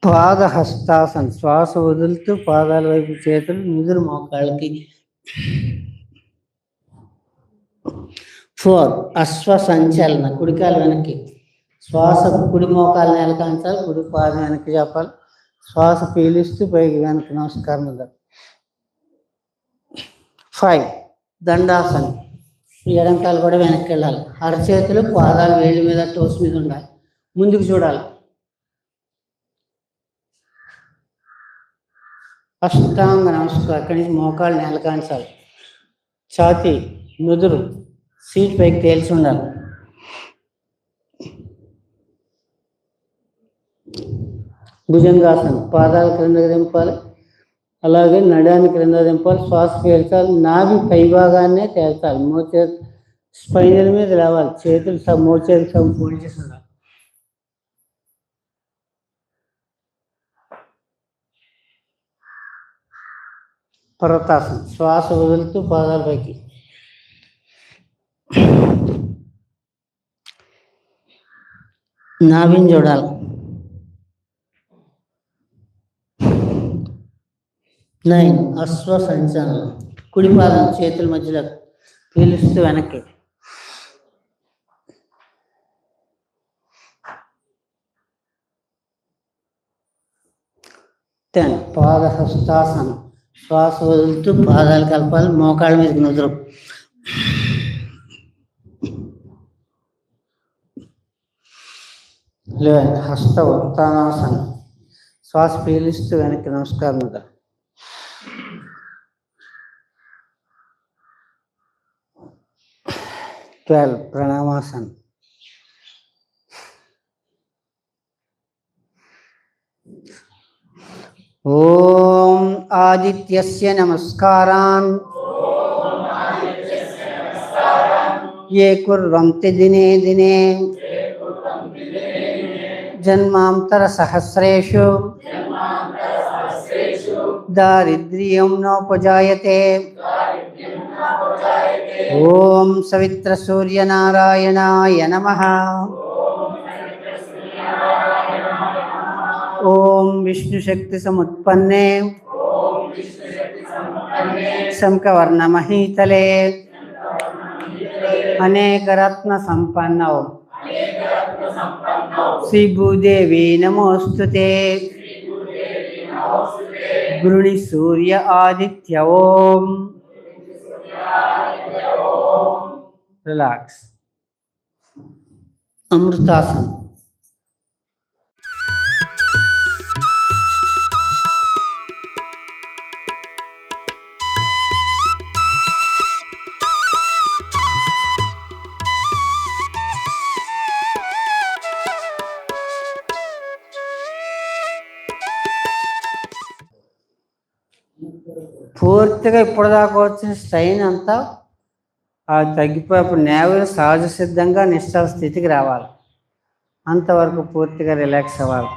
3 పాదహస్తాసనం. శ్వాస వదులుతూ పాదాల వైపు చేతులు, నుదురు మోకాళ్ళకి. 4 అశ్వ సంచలన. కుడికాలు వెనక్కి. శ్వాస కుడి మోకాలు నేలకాంచాలి, కుడి పాదం వెనక్కి చెప్పాలి. శ్వాస పీలుస్తూ పైకి వెనక్కి నమస్కారం ఉండాలి. 5 దండాసనం. ఎడంకాలు కూడా వెనక్కి వెళ్ళాలి. అరచేతులు పాదాలు వేళ్ళ మీద, టోస్ మీద ఉండాలి. ముందుకు చూడాలి. అష్టాంగ నమస్కారం. ఇక్కడి నుంచి మోకాళ్ళు నేలకాంచాలి. ఛాతీ, నుదురు, సీట్ పైకి తేల్చి ఉండాలి. భుజంగాసనం, పాదాలు క్రిందకి దింపాలి, అలాగే నడాన్ని క్రింద దింపాలి, శ్వాస పీల్చాలి, నాభి పైభాగాన్నే తేల్చాలి, మోచేతి స్పైనల్ మీద లేవాలి, చేతులు మోచేతి ఫోల్డ్ చేసి ఉండాలి. పర్వతాసనం, శ్వాస వదులుతూ పాదాల పైకి. నాభిని చూడాలి. 9 అశ్వ సంచాలనం, కుడి పాదం చేతుల మధ్యలో పీలుస్తూ వెనక్కి. 10 పాదహస్తాసనం, శ్వాస వదులుతూ పాదాలు కలపాలి, మోకాళ్ళ మీదకి నుదురు. 11 హస్త ఉత్తానాసనం, శ్వాస పీలుస్తూ వెనక్కి నమస్కారం. 12 ప్రణామాసనం. ఓం ఆదిత్యస్య నమస్కారాన్ ये कुर्वन्ति दिने दिने जन्मान्तरसहस्रेषु दारिद्र्यं नोपजायते. ओम सवित्रसूर्यनारायणाय नमः. ओम विष्णुशक्तिसमुत्पन्ने शंखवर्णमहीतले अनेकरत्न संपन्नौ श्री भूदेवी नमोस्तुते. गृणी सूर्य आदित्य ओम. रिलैक्स. अमृतासन. పూర్తిగా ఇప్పటిదాకా వచ్చిన స్ట్రైన్ అంతా తగ్గిపోయేప్పుడు నేవలు సహజ సిద్ధంగా నిశ్చల స్థితికి రావాలి. అంతవరకు పూర్తిగా రిలాక్స్ అవ్వాలి.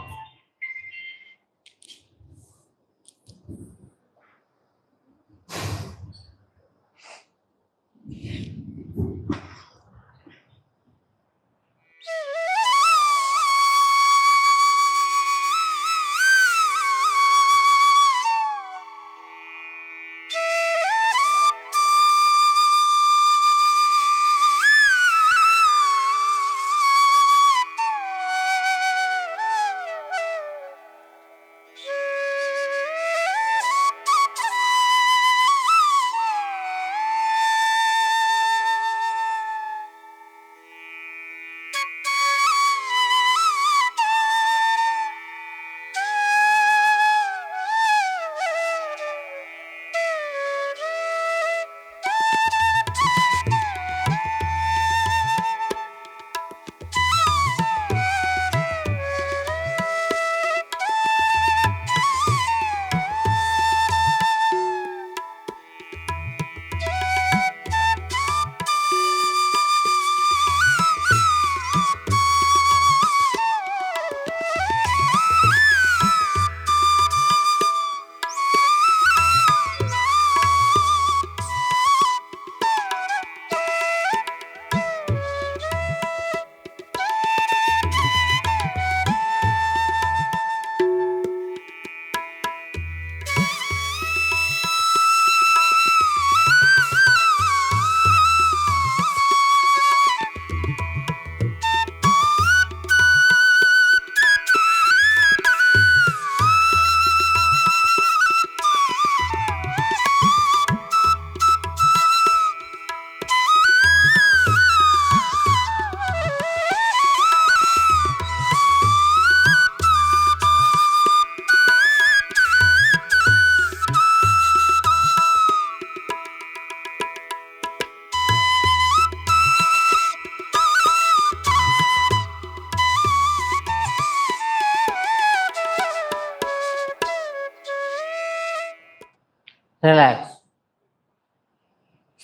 రిలాక్స్.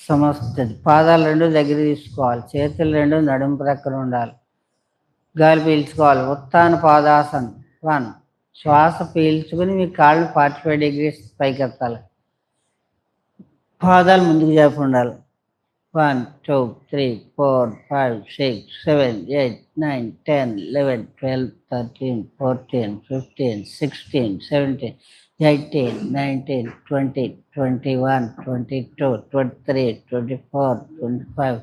సమస్థితి. పాదాలు రెండు దగ్గర తీసుకోవాలి, చేతులు రెండు నడుము ప్రక్కన ఉండాలి. గాలి పీల్చుకోవాలి. ఉత్తాన పాదాసన్. 1. శ్వాస పీల్చుకుని మీ కాళ్ళు 45 degrees పైకి ఎత్తాలి. పాదాలు ముందుకు జాపి ఉండాలి. 1, 2, 3, 4, 5, 6, 7, 8, 9, 10, 11, 12, 13, 14, 15, 16, 17, 18, 19, 20, 21, 22, 23, 24, 25,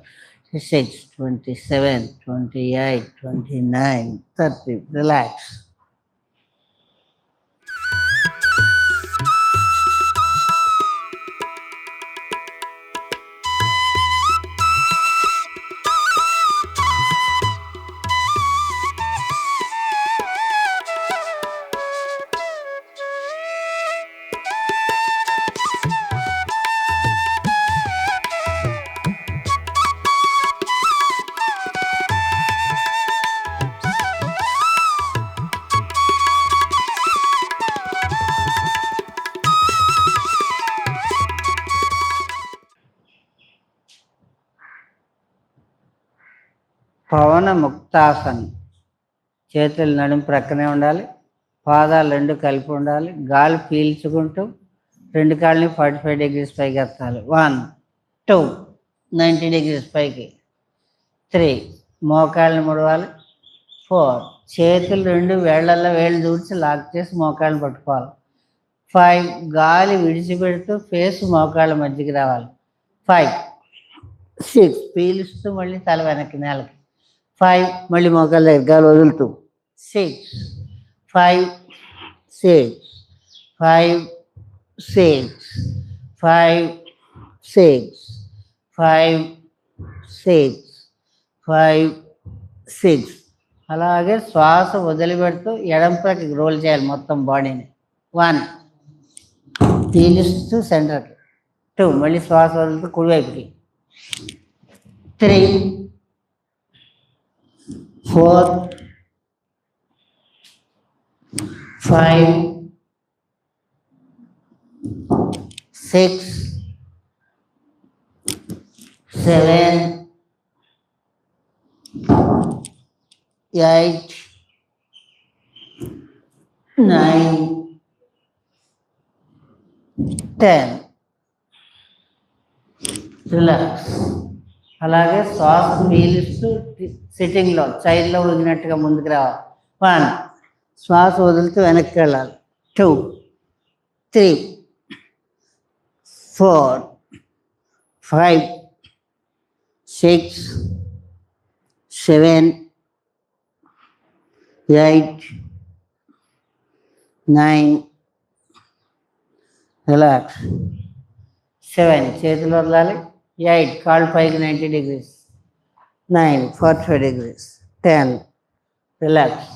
26, 27, 28, 29, 30. Relax. పవన ముక్తాసన్. చేతులు నడుము ప్రక్కనే ఉండాలి, పాదాలు రెండు కలిపి ఉండాలి. గాలి పీల్చుకుంటూ రెండు కాళ్ళని 45 degrees పైకి ఎత్తాలి. 1, 2, 90 degrees పైకి. 3, మోకాళ్ళని ముడవాలి. 4, చేతులు రెండు వేళ్లల్లో వేళ్ళు దూర్చి లాక్ చేసి మోకాళ్ళని పట్టుకోవాలి. 5, గాలి విడిచిపెడుతూ ఫేస్ మోకాళ్ళ మధ్యకి రావాలి. 5, 6, పీలుస్తూ మళ్ళీ తల వెనక్కి నేలకి. 5, మళ్ళీ మోకాళ్ళ దగ్గర గాలి వదులుతూ. 6, 5, 6, 5, 6, 5, 6, 5, 6, 5, 6. అలాగే శ్వాస వదిలిపెడుతూ ఎడం ప్రక్కకి రోల్ చేయాలి మొత్తం బాడీని. 1, పీలుస్తూ సెంటర్కి. 2, మళ్ళీ శ్వాస వదులుతూ కుడివైపుకి. 3, 4, 5, 6, 7, 8, 9, 10. రిలాక్స్. అలాగే శ్వాస పీలుస్తూ సిట్టింగ్లో సైడ్లో వదిలినట్టుగా ముందుకు రావాలి. 1, శ్వాస వదులుతూ వెనక్కి వెళ్ళాలి. 2, 3, 4, 5, 6, 7, 8, 9. రిలాక్స్. 7, చేతులు వదలాలి. 8, కాళ్ళు పైకి 90 degrees. 9, 45 degrees. 10, రిలాక్స్.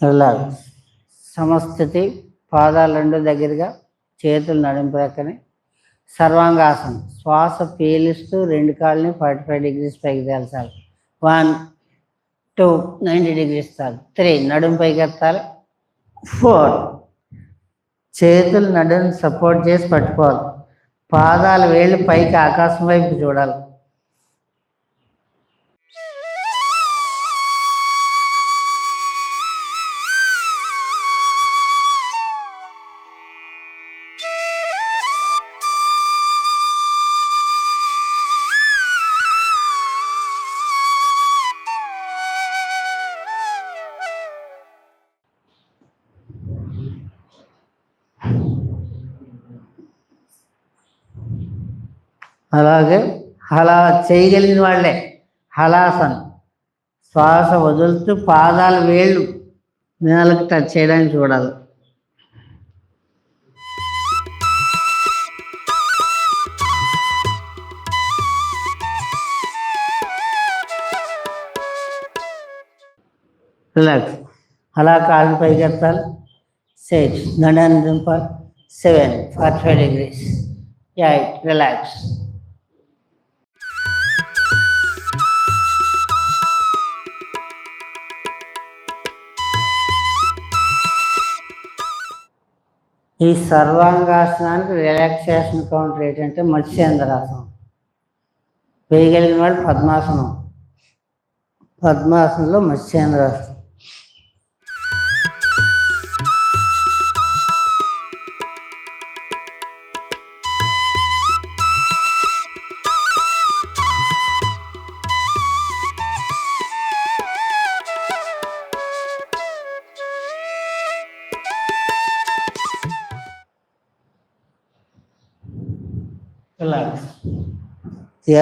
రిలాక్స్. సమస్థితి. పాదాలు రెండు దగ్గరగా, చేతులు నడుము ప్రక్కనే. సర్వాంగాసనం. శ్వాస పీలుస్తూ రెండు కాళ్ళని 45 degrees పైకి తేల్చాలి. 1, 2, 90 degrees తాలి. 3, నడుము పైకి ఎత్తాలి. 4, చేతులు నడుము సపోర్ట్ చేసి పట్టుకోవాలి. పాదాలు వేళ్ళు పైకి ఆకాశం వైపు చూడాలి. అలాగే అలా చేయగలిగిన వాళ్ళే హలాసన్, శ్వాస వదులుతూ పాదాలు వేళ్ళు నేలకు టచ్ చేయడానికి చూడాలి. రిలాక్స్. అలా కాళ్ళు పైకి ఎత్తాలి. 6 దండాన్ని దింపాలి. 7 45 degrees. 8 రిలాక్స్. ఈ సర్వాంగాసనానికి రిలాక్సేషన్ కౌంటర్ ఏంటంటే మత్స్యేంద్రాసనం. వేయగలిగిన వాళ్ళు పద్మాసనం. పద్మాసనంలో మత్స్యేంద్రాసనం. రిలాక్స్.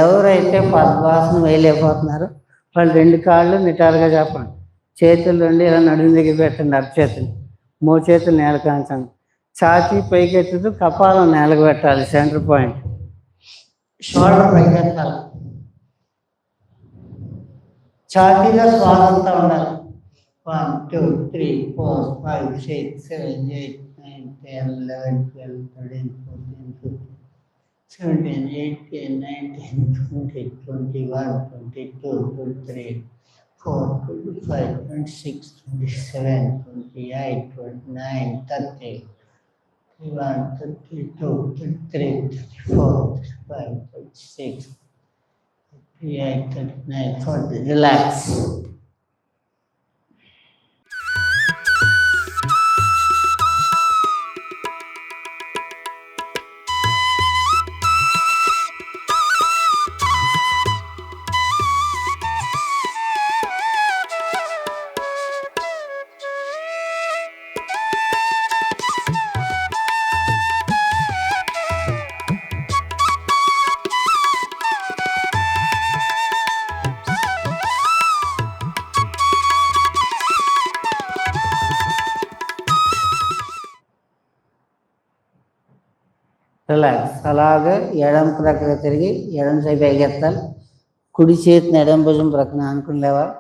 ఎవరైతే పద్మాసనం వేయలేకపోతున్నారో వాళ్ళు 2 కాళ్ళు నిటారుగా చెప్పండి. చేతులు 2 ఇలా నడుము దగ్గర పెట్టండి. అరచేతులు, మోచేతులు నేల కాంచండి. ఛాతీ పైకెత్తుతూ కపాలం నేలకు పెట్టాలి. Centre point. షోల్డర్ పైకెత్తాలి. ఛాతీలో శ్వాస అంతా ఉండాలి. 1 2 3 4 5 6 7 8 9 10 11 12 13 14 15 17 18 19 20 21 22 23 4 25 26 27 28 29 30 31 32 33 34 35 36 38 39 40. రిలాక్స్. రిలాక్స్. అలాగే ఎడమ ప్రక్కన తిరిగి ఎడమ సైడ్ ఎగెత్తాలి. కుడి చేతిని ఎడమ భుజం ప్రక్కన ఆనుకుని లేవాలి.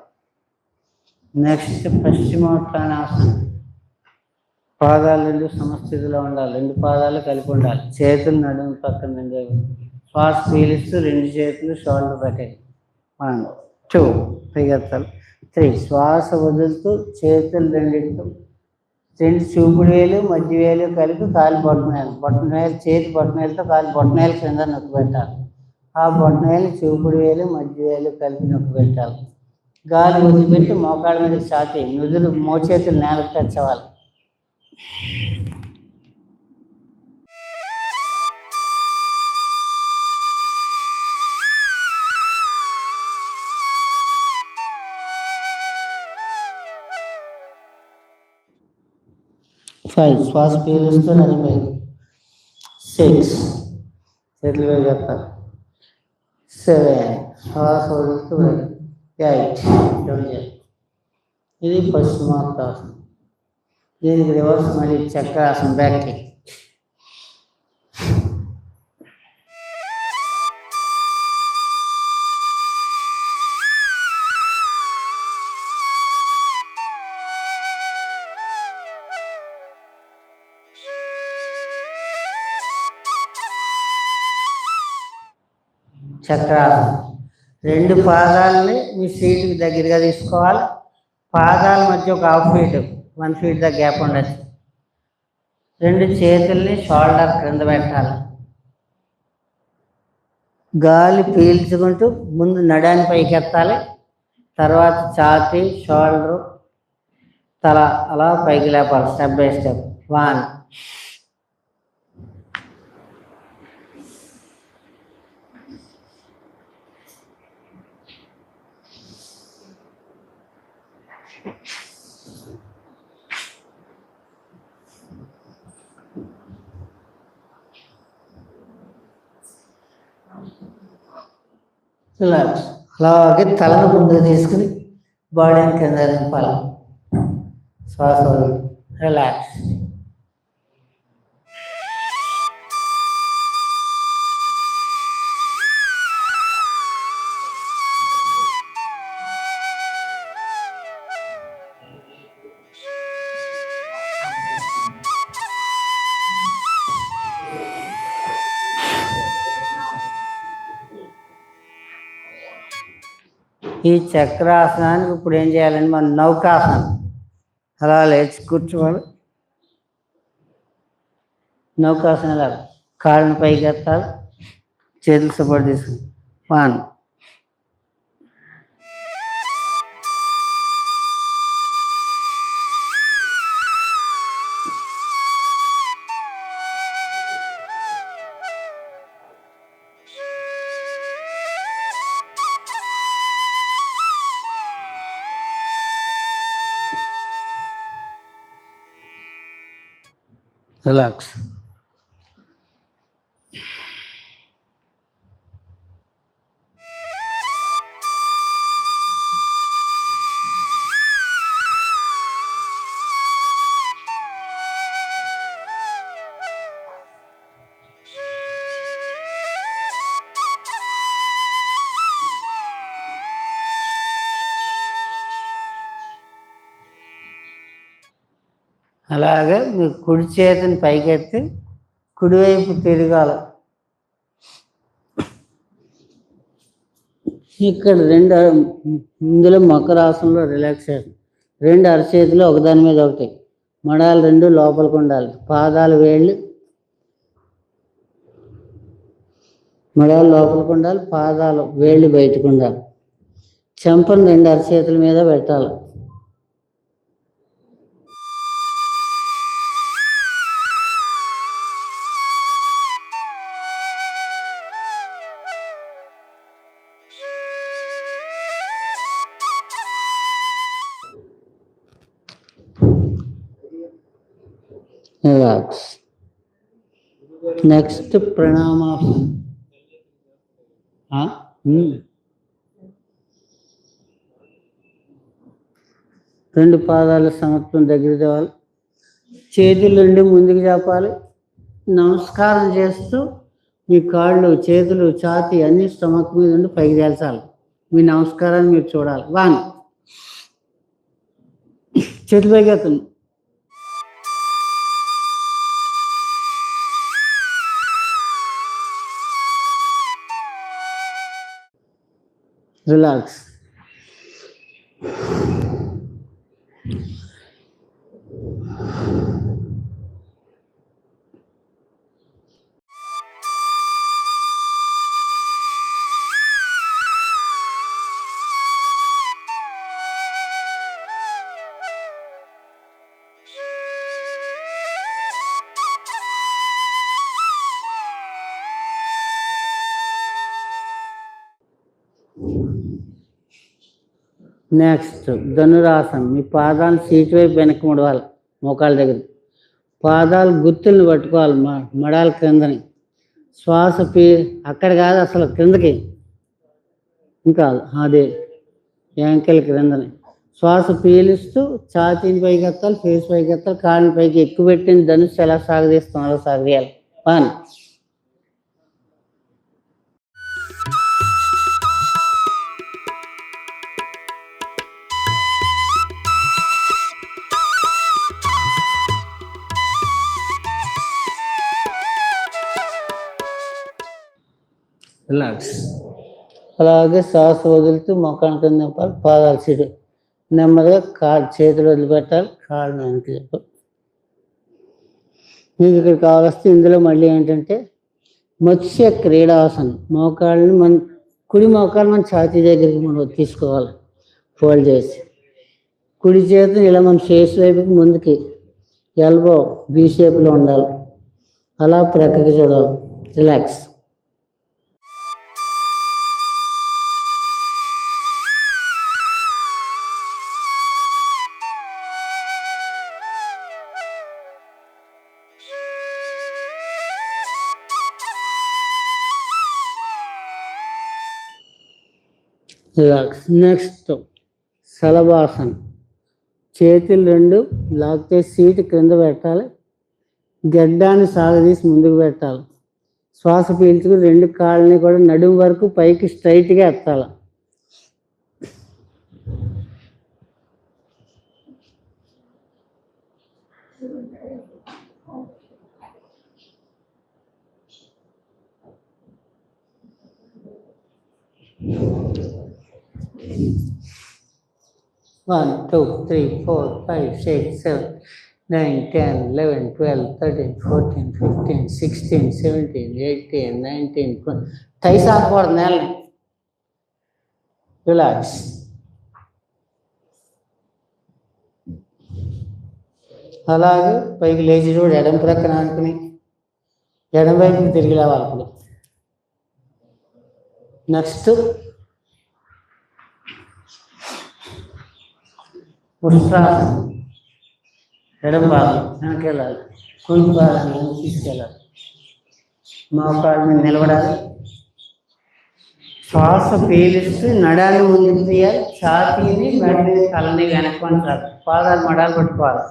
నెక్స్ట్ పశ్చిమోత్తానాసనం. పాదాలు 2 సమస్థితిలో ఉండాలి. 2 పాదాలు కలిపి ఉండాలి. చేతులు నడుము పక్కన ఉండేవి. శ్వాస పీలిస్తూ 2 చేతులు షోల్డర్ పెట్టాలి. 1 2 పైకెత్తాలి. 3 శ్వాస వదులుతూ చేతులు 2 చూపుడు వేలు మధ్య వేలు కలిపి కాలు బొట్టనవేలు చేతి బొట్టనవేలుతో కాలు బొట్టనవేలు కింద నొక్కి పెట్టాలి. ఆ బొట్టనవేలు చూపుడు వేలు మధ్య వేలు కలిపి నొక్కి పెట్టాలి. గాలి వదిలిపెట్టి మోకాళ్ళ మీద ఛాతీ నుదురు మోచేతులు నేలకు టచ్ అవ్వాలి. ఫైవ్ శ్వాస పీలుస్తూ నడిపి 6 చేతులు వేగెత్తాలి. 7 శ్వాస వదులుతూ 8 ఇది పశ్చిమోత్తాసనం. దీనికి రివర్స్ మళ్ళీ చక్రాసనం బ్యాక్కి. చక్రాసనం. 2 పాదాలని మీ సీటుకి దగ్గరగా తీసుకోవాలి. పాదాల మధ్య ఒక 1/2 ఫీట్ 1 ఫీట్ దా గ్యాప్ ఉండొచ్చు. 2 చేతుల్ని షోల్డర్ క్రింద పెట్టాలి. గాలి పీల్చుకుంటూ ముందు నడాన్ని పైకి ఎత్తాలి. తర్వాత ఛాతీ షోల్డరు తల అలా పైకి లేపాలి. Step by step. 1 2 రిలాక్స్. అలాగే తలను ముందుకు తీసుకుని బాడీని కింద దింపాలి. శ్వాస రిలాక్స్. ఈ చక్రాసనానికి ఇప్పుడు ఏం చేయాలండి, మనం నౌకాసనం. అలా లేచి కూర్చోవాలి. నౌకాసనం ఇలా కాళ్ళని పైకి ఎత్తాలి, చేతులు సపోర్ట్ తీసుకుని 1 రిలాక్స్. అలాగే మీ కుడి చేతిని పైకెత్తి కుడివైపు తిరగాలి. ఇక్కడ ఇందులో మకరాసనంలో రిలాక్సేషన్. 2 అరచేతులు ఒకదాని మీద ఒకటి, మడాలు 2 లోపలికి ఉండాలి. పాదాలు వేళ్ళు మడాలు లోపలికి ఉండాలి, పాదాలు వేళ్ళు బయటకు ఉండాలి. చెంపను 2 అరచేతుల మీద పెట్టాలి. రిలాక్స్. నెక్స్ట్ ప్రణామాసనం. 2 పాదాలు సమత్వం దగ్గర తేవాలి. చేతులు 2 ముందుకు చెప్పాలి. నమస్కారం చేస్తూ మీ కాళ్ళు, చేతులు, ఛాతీ అన్ని స్టమక్ మీద ఉండి పైకి తేల్చాలి. మీ నమస్కారాన్ని మీరు చూడాలి. 1 చేతులు పైకి ఎత్తండి. రిలాక్స్. నెక్స్ట్ ధనురాసనం. మీ పాదాలు సీటు వైపు వెనక్కి ముడవాలి, మోకాళ్ళ దగ్గర. పాదాలు గుర్తుల్ని పట్టుకోవాలి, మడాల క్రిందని. శ్వాస అక్కడ కాదు, అసలు క్రిందకి, ఇంకా అదే యాంకిల్ క్రిందని. శ్వాస పీలుస్తూ ఛాతీని పైకి ఎత్తాలి, ఫేస్ పైకి ఎత్తాలి, కాళ్ళని పైకి ఎక్కువ పెట్టిన ధనుస్సు ఎలా సాగదీస్తాం అలా సాగదీయాలి. 1 రిలాక్స్. అలాగే శ్వాస వదులుతూ మొక్కను కింద నింపాలి, పాదాలు సీటు. నెమ్మదిగా చేతులు వదిలిపెట్టాలి, కాళ్ళు వెనక్కి చెప్పాలి. మీకు ఇక్కడ కావలిస్తే ఇందులో మళ్ళీ ఏంటంటే మత్స్య క్రీడాసనం. మోకాళ్ళని కుడి మోకాలు మన ఛాతీ దగ్గరికి మనం తీసుకోవాలి, ఫోల్డ్ చేసి. కుడి చేతిని ఇలా మన ఫేస్ వైపుకి ముందుకి, ఎల్బో బీ షేప్లో ఉండాలి. అలా ప్రక్కకి చూడాలి. రిలాక్స్. రిలాక్స్. నెక్స్ట్ సలభాసన్. చేతులు రెండు లాక్ చేసి సీటు క్రింద పెట్టాలి. గడ్డాన్ని సాగదీసి ముందుకు పెట్టాలి. శ్వాస పీల్చుకుని రెండు కాళ్ళని కూడా నడుము వరకు పైకి స్ట్రైట్గా ఎత్తాలి. One, two, three, four, five, six, seven, 9, 10, 11, 12, 13, 14, 15, 16, 17, 18, 19, 20. Thighs ఆకూడదు నేలని. రిలాక్స్. అలాగే పైకి లేచి చూడు, ఎడం ప్రక్కన అనుకుని ఎడం వైపుకి తిరిగి లేవాలి. నెక్స్ట్ ఉత్సాహం. ఎడం భాగం వెనక్కి వెళ్ళాలి, కుడి భాగాన్ని తీసుకెళ్ళాలి, మోకాళ్ళ మీద నిలబడాలి. శ్వాస పీలిస్తూ నడాన్ని ముందుకు తీయాలి. ఛాతీని మెడని తలని వెనక్కి వంచాలి. పాదాలు మడాలు పట్టుకోవాలి.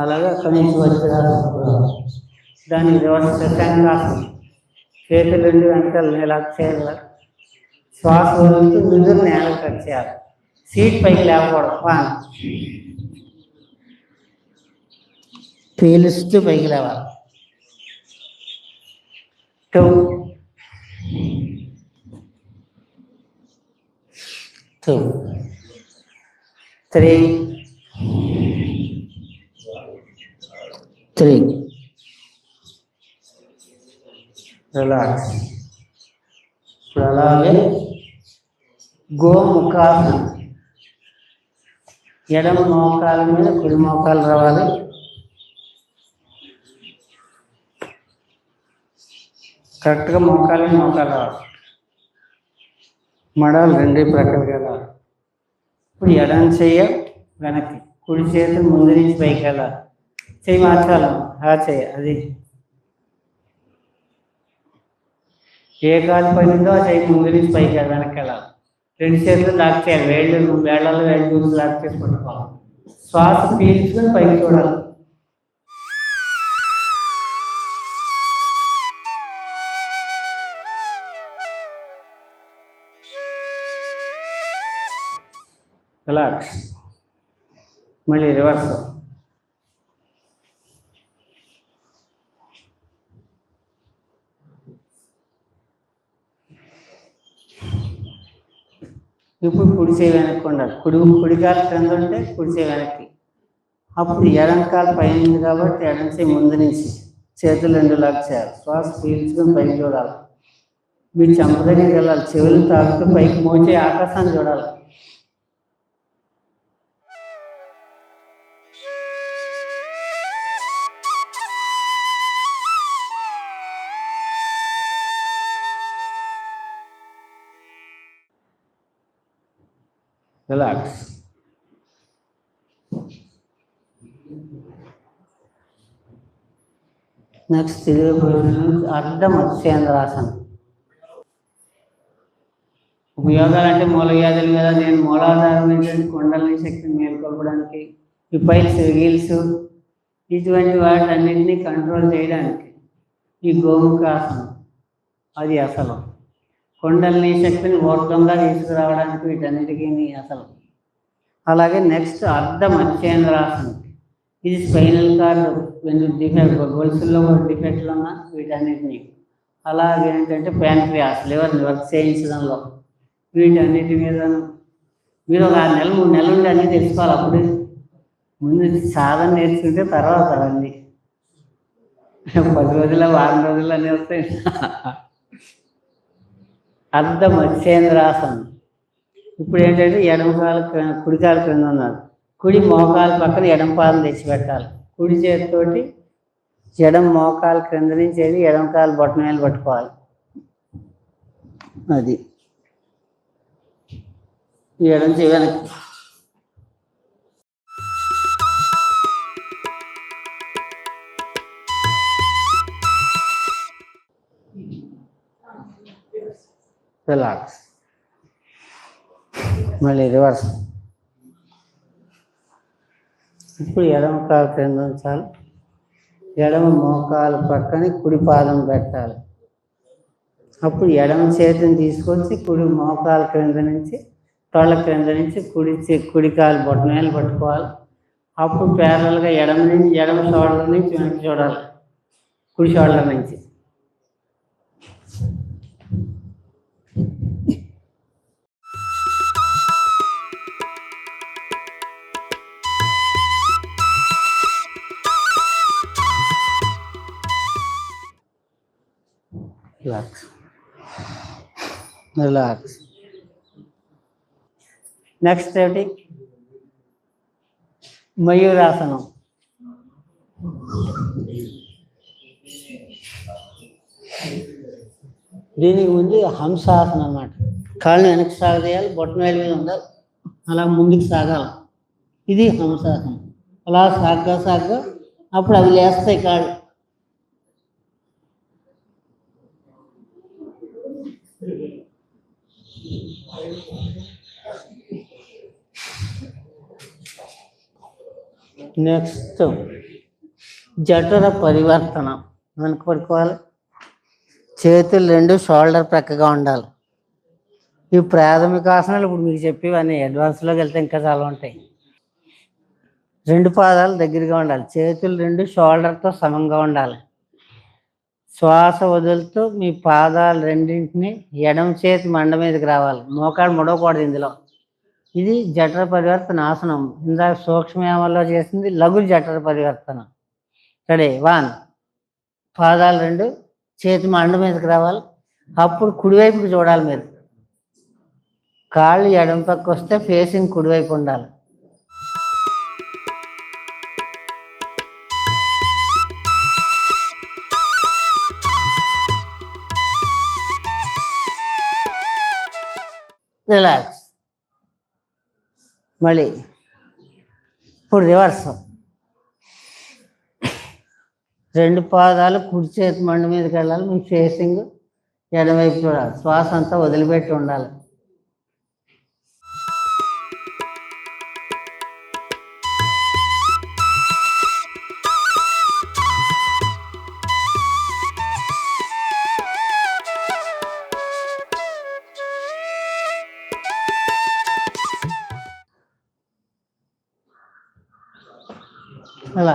అలాగే అక్కడి నుంచి వజ్రాలు. దానికి రివర్స్ శశాంకాసనం. చేతులు రెండు వెంటలు నేలకు చేయాలి. శ్వాస వదులుతూ ముందు నేలకు టచ్ చేయాలి. సీట్ పైకి లేకూడదు. పీలుస్తూ పైకి లేవాలి. 2, 2, 3, 3. రిలాక్స్. ఇప్పుడు అలాగే గోముఖాసనం. ఎడమ మోకాల మీద కుడి మోకాలు రావాలి. కరెక్ట్గా మోకాలు రావాలి. మడాలు రెండే ప్రక్కలకి వెళ్ళాలి. ఇప్పుడు ఎడం చెయ్య వెనక్కి, కుడి చేతులు ముందు నుంచి పైకి వెళ్ళాలి. చెయ్యి మార్చాలి. చెయ్యి అది ఏ కాలు పడిందో ఆ చెయ్యి ముందు నుంచి పైకి వెనక్కి వెళ్ళాలి. రెండు చేతులు లాక్ చేయాలి. వేళ్ళలో వేళ్ళు దూరం లాక్ చేసి పట్టుకోవాలి. శ్వాస పీల్చుకొని పైకి చూడాలి. రిలాక్స్. మళ్ళీ రివర్స్. ఇప్పుడు కుడి చేయి వెనక్కి ఉండాలి. కుడికాలు క్రింద ఉంటే కుడి చేయి వెనక్కి. అప్పుడు ఎడంకాలు పైన ఉంది కాబట్టి ఎడం చేయి ముందు నుంచి చేతులు రెండు లాక్ చేయాలి. శ్వాస పీల్చుకొని పైకి చూడాలి. మీరు చెంప దగ్గరికి వెళ్ళాలి. చెవులు తాకుతూ పైకి మోచే ఆకాశాన్ని చూడాలి. రిలాక్స్. నెక్స్ట్ అర్ధ మత్స్యేంద్రాసనం. ఉపయోగాలు అంటే మూలవ్యాధుల మీద నేను మూలాధారం ఏంటంటే కొండలని శక్తిని మేల్కొల్పడానికి, ఈ పైల్స్ హీల్స్ ఇటువంటి వాటన్నింటినీ కంట్రోల్ చేయడానికి ఈ గోముఖాసనం అది అసలు. కొండల్ని శక్తిని ఊర్ధ్వంగా తీసుకురావడానికి వీటన్నిటికీ అసలు. అలాగే నెక్స్ట్ అర్ధ మత్స్యేంద్రాసనం. ఇది స్పైనల్ కార్డు డిఫెక్ట్, గొలుసుల్లో కూడా డిఫెక్ట్లు ఉన్నా వీటన్నిటినీ. అలాగే ఏంటంటే ప్యాంక్రియాస్, లివర్ని వర్క్ చేయించడంలో వీటన్నిటి మీద మీరు ఒక 6 నెలలు 3 నెలలు ఉండి అన్నీ తెలుసుకోవాలి. అప్పుడు ముందు సాధన నేర్చుకుంటే తర్వాత అవన్నీ 10 రోజుల వారం రోజులు అన్నీ వస్తాయి. అర్ధ మత్స్యేంద్రాసనం. ఇప్పుడు ఏంటంటే ఎడమకాలు కుడికాలు క్రింద ఉన్నారు. కుడి మోకాలు పక్కన ఎడమ పాదం తెచ్చిపెట్టాలి. కుడి చేతితోటి ఎడం మోకాలు క్రింద నుంచి వెళ్ళి ఎడం కాలు బొట్టన వేలు పట్టుకోవాలి. అది ఎడం చెయ్యి వెనక్కి. రిలాక్స్. మళ్ళీ రివర్స్. ఇప్పుడు ఎడమ కాలు క్రింద ఉంచాలి. ఎడమ మోకాలు పక్కన కుడి పాదం పెట్టాలి. అప్పుడు ఎడమ చేతిని తీసుకొచ్చి కుడి మోకాలు క్రింద నుంచి తొళ్ళ క్రింద నుంచి కుడి కాలు బొట్టనేలు పట్టుకోవాలి. అప్పుడు ప్యారల్గా ఎడమ షోల్డర్ నుంచి వెనక్కి చూడాలి, కుడి షోల్డర్ నుంచి. Relax relax. నెక్స్ట్ ఏంటి? మయూరాసనం. దీనికి ముందు హంసాసనం అన్నమాట. కాళ్ళని వెనక్కి సాగదీయాలి, బొట్టన వేలు మీద ఉండాలి, అలా ముందుకు సాగాలి. ఇది హంసాసనం. అలా సాగ్గా అప్పుడు అవి లేస్తాయి కాళ్ళు. నెక్స్ట్ జఠర పరివర్తన. వెనక్కి పడుకోవాలి, చేతులు రెండు షోల్డర్ ప్రక్కగా ఉండాలి. ఇవి ప్రాథమిక ఆసనాలు. ఇప్పుడు మీకు చెప్పేవన్నీ అడ్వాన్స్లోకి వెళ్తే ఇంకా చాలా ఉంటాయి. రెండు పాదాలు దగ్గరగా ఉండాలి, చేతులు రెండు షోల్డర్తో సమంగా ఉండాలి. శ్వాస వదులుతూ మీ పాదాలు రెండింటిని ఎడమ చేతి మండ మీదకి రావాలి, మోకాడు ముడవకూడదు ఇందులో. ఇది జఠర పరివర్తన ఆసనం. ఇందాక సూక్ష్మయామంలో చేసింది లఘు జఠర పరివర్తన. రెడీ? 1. పాదాలు రెండు చేతి మండ మీదకి రావాలి. అప్పుడు కుడివైపుకి చూడాలి మీరు. కాళ్ళు ఎడమ పక్క వస్తే ఫేసింగ్ కుడివైపు ఉండాలి. రిలాక్స్. మళ్ళీ ఇప్పుడు రివర్స్. రెండు పాదాలు కుడి చేతి మండ మీదకి వెళ్ళాలి, మీ ఫేసింగ్ ఎడమవైపు చూడాలి. శ్వాస అంతా వదిలిపెట్టి ఉండాలి. అలా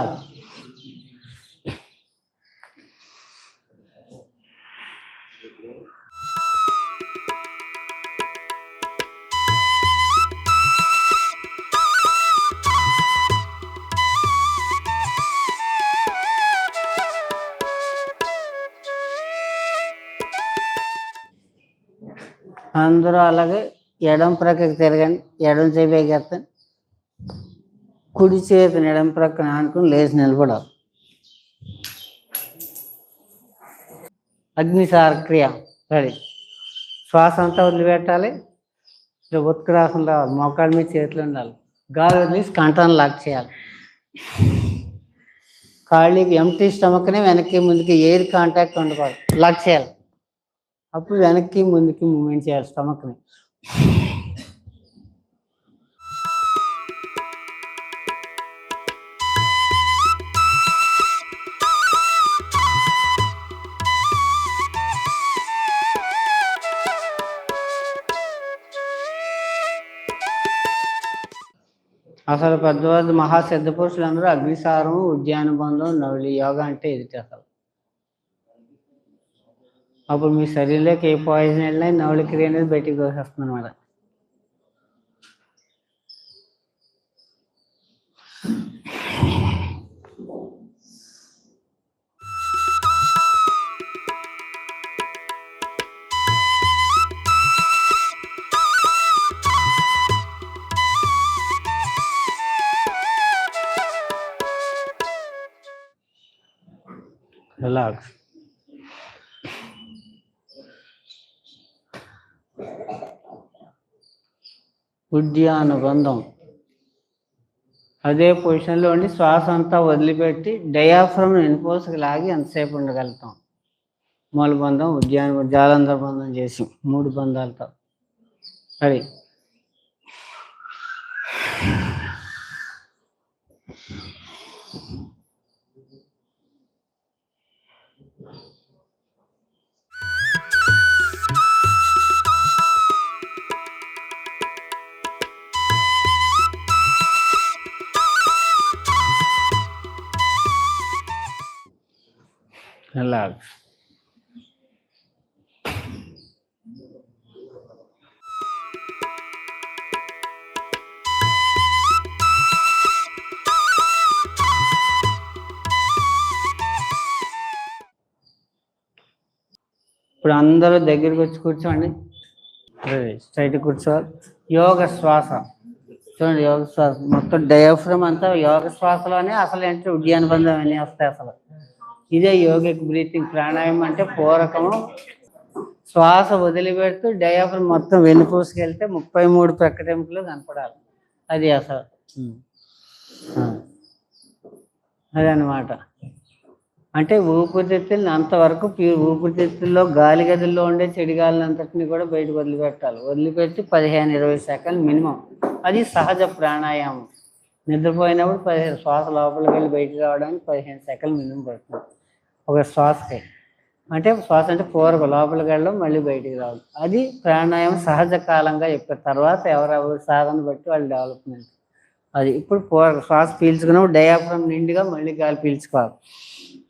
అందరూ అలాగే ఎడం ప్రక్కకి తిరగండి, ఎడం చేయి ఎత్తండి, కుడి చేతిని ఎడం ప్రక్కన ఆనుకుని లేచి నిలబడాలి. అగ్నిసారక్రియ. రెడీ? శ్వాస అంతా వదిలిపెట్టాలి, ఉత్కరాసం రావాలి, మోకాళ్ళ మీద చేతులు ఉండాలి, గాలి వదిలేసి కంఠాన్ని లాక్ చేయాలి. కాళ్ళకి ఎంటీ స్టమక్నే వెనక్కి ముందుకి ఎయిర్ కాంటాక్ట్ ఉండకూడదు, లాక్ చేయాలి. అప్పుడు వెనక్కి ముందుకి మూమెంట్ చేయాలి స్టమక్ని. అసలు పెద్దవాళ్ళు మహాసిద్ధ పురుషులందరూ అగ్నిసారం, ఉద్యానబంధం, నవలి యోగా అంటే ఇది అసలు. అప్పుడు మీ శరీరంలోకి ఏ పాయిజన్ వెళ్ళినా నవలి క్రియ అనేది బయటికి దోసేస్తుంది అన్నమాట. రిలాక్స్. ఉద్యానుబంధం. అదే పొజిషన్లో ఉండి శ్వాస అంతా వదిలిపెట్టి డయాఫ్రమ్ వెనుపోసకి లాగి ఎంతసేపు ఉండగలుగుతాం. మూలబంధం, ఉద్యాన జాలంధర బంధం చేసి 3 బంధాలతో. అది రిలాక్స్. ఇప్పుడు అందరూ దగ్గరికి వచ్చి కూర్చోండి. స్ట్రైట్ కూర్చోవాలి. యోగ శ్వాస చూడండి. యోగ శ్వాస మొత్తం డయాఫ్రమ్ అంతా యోగ శ్వాసలోనే అసలు ఏంటంటే ఉద్యానుబంధం అన్నీ వస్తాయి. అసలు ఇదే యోగిక్ బ్రీతింగ్. ప్రాణాయామం అంటే పూరకము శ్వాస వదిలిపెడుతూ డయాఫ్రమ్ మొత్తం వెన్నుపూసుకెళ్తే 33 ప్రక్కటెంపులు కనపడాలి. అది అసలు అదనమాట. అంటే ఊపిరితిత్తుల్ని అంతవరకు ఊపిరితిత్తుల్లో గాలి గదుల్లో ఉండే చెడు గాలినంతటిని కూడా బయటకు వదిలిపెట్టాలి. వదిలిపెట్టి 15-20 సెకండ్లు మినిమం. అది సహజ ప్రాణాయామం. నిద్రపోయినప్పుడు 15 శ్వాస లోపలికి వెళ్ళి బయటకు రావడానికి 15 సెకండ్లు మినిమం పడుతుంది ఒక శ్వాసకి. అంటే శ్వాస అంటే పూరక లోపలికి వెళ్ళడం మళ్ళీ బయటికి రావడం. అది ప్రాణాయామం సహజ కాలంగా చెప్పారు. తర్వాత ఎవరెవరు సాధన బట్టి వాళ్ళ డెవలప్మెంట్. అది ఇప్పుడు శ్వాస పీల్చుకున్నప్పుడు డయాఫ్రమ్ నిండుగా మళ్ళీ గాలి పీల్చుకోవాలి.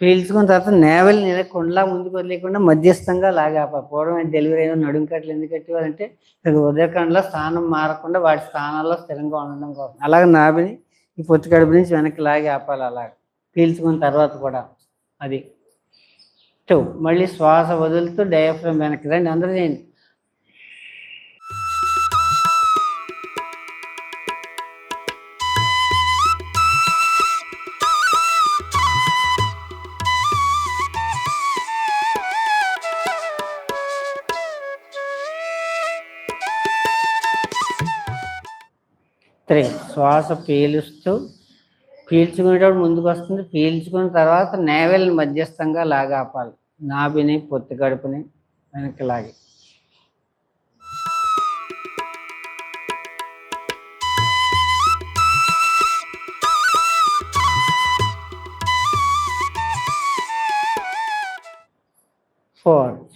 పీల్చుకున్న తర్వాత నేవల్ కుండలా ముందుకు వదిలేకుండా మధ్యస్థంగా లాగాపాలి. పూర్వం డెలివరీ అయిన నడుము కట్టలు ఎందుకు కట్టేవారంటే ఉదయకాండలో స్థానం మారకుండా వాటి స్థానాల్లో స్థిరంగా ఉండడం కోసం. అలాగే నాభిని ఈ పొత్తి కడుపు నుంచి వెనక్కి లాగి ఆపాలి. అలాగ పీల్చుకున్న తర్వాత కూడా. అది మళ్ళీ శ్వాస వదులుతూ డయాఫ్రమ్ వెనక్కి రండి. అందరూ చేయండి. శ్వాస పీల్చుకునేటప్పుడు ముందుకు వస్తుంది. పీల్చుకున్న తర్వాత నేవల్ని మధ్యస్థంగా లాగాపాలి. నాభిని పొత్తి కడుపుని వెనక్కి లాగి.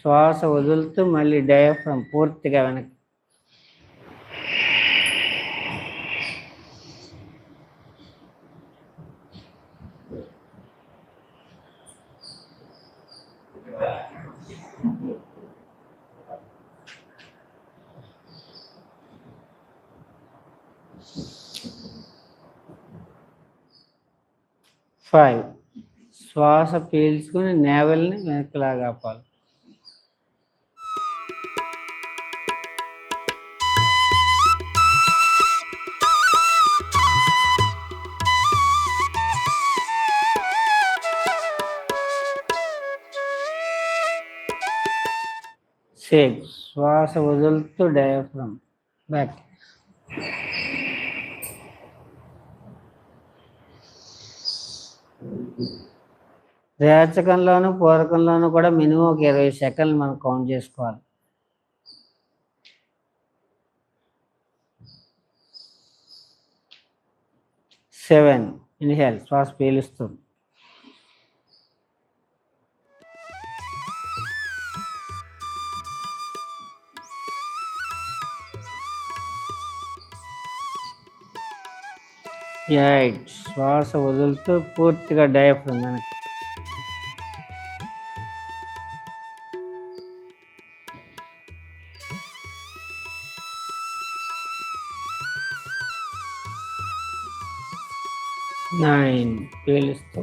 శ్వాస వదులుతూ మళ్ళీ డయాఫ్రమ్ పూర్తిగా వెనక్కి. శ్వాస పీల్చుకుని నేవల్ని వెనక్కి లాగాపాలి. శ్వాస వదులుతూ డయాఫ్రమ్ బ్యాక్. రేచకంలోను పూరకంలోను కూడా మినిమం ఒక 20 సెకండ్లు మనం కౌంట్ చేసుకోవాలి. ఇన్హేల్ శ్వాస పీలుస్తుంది. 8 శ్వాస వదులుతూ పూర్తిగా డయాఫ్రమ్ వెనక్కి. 9 పీలుస్తూ.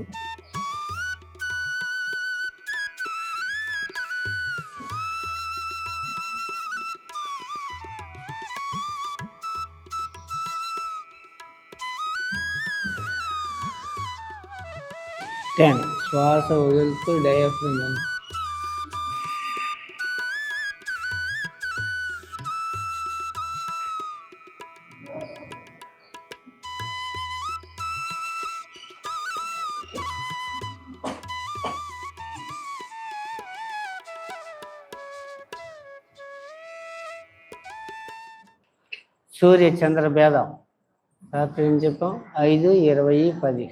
10 శ్వాస వదులుతూ డయాఫ్రమ్. సూర్య చంద్ర భేదం రాత్రి ఏం చెప్పాం? 5, 20, 10.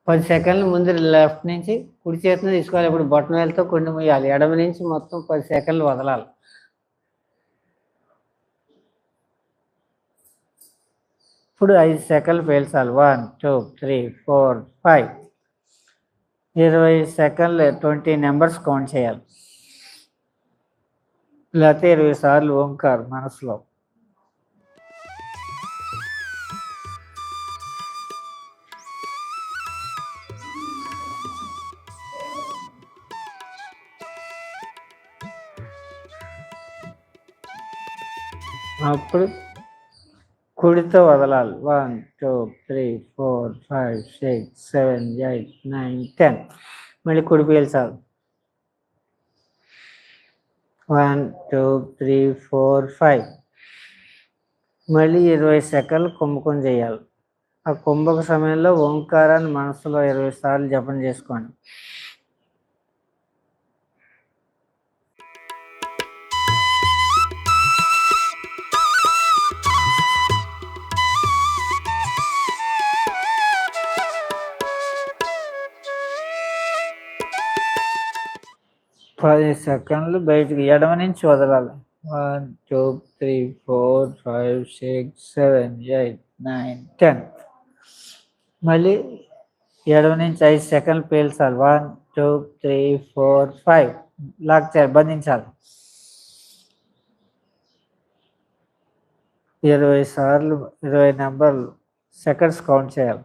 10 సెకండ్ల ముందు లెఫ్ట్ నుంచి కుడి చేతిని తీసుకోవాలి. ఇప్పుడు బొట్టన వేలతో కొన్ని ముయ్యాలి. ఎడమ నుంచి మొత్తం 10 సెకండ్లు వదలాలి. ఇప్పుడు 5 సెకండ్లు పేల్చాలి. 1, 2, 3, 4, 5. 20 సెకండ్లు 20 నెంబర్స్ కౌంట్ చేయాలి. లేకపోతే 20 సార్లు ఓంకార్ మనసులో. అప్పుడు కుడితో వదలాలి. 1, 2, 3, 4, 5, 6, 7, 8, 9, 10. మళ్ళీ కుడి పీల్చాలి. 1, 2, 3, 4, 5. మళ్ళీ 20 సెకండ్లు కుంభకం చేయాలి. ఆ కుంభక సమయంలో ఓంకారాన్ని మనసులో 20 సార్లు జపం చేసుకోండి. పది సెకండ్లు బయటికి ఎడమ నుంచి వదలాలి. 1, 2, 3, 4, 5, 6, 7, 8, 9, 10. మళ్ళీ ఎడమ నుంచి 5 సెకండ్లు పీల్చాలి. 1, 2, 3, 4, 5. లాక్ చేయాలి, బంధించాలి. 20 సార్లు 20 నెంబర్లు సెకండ్స్ కౌంట్ చేయాలి.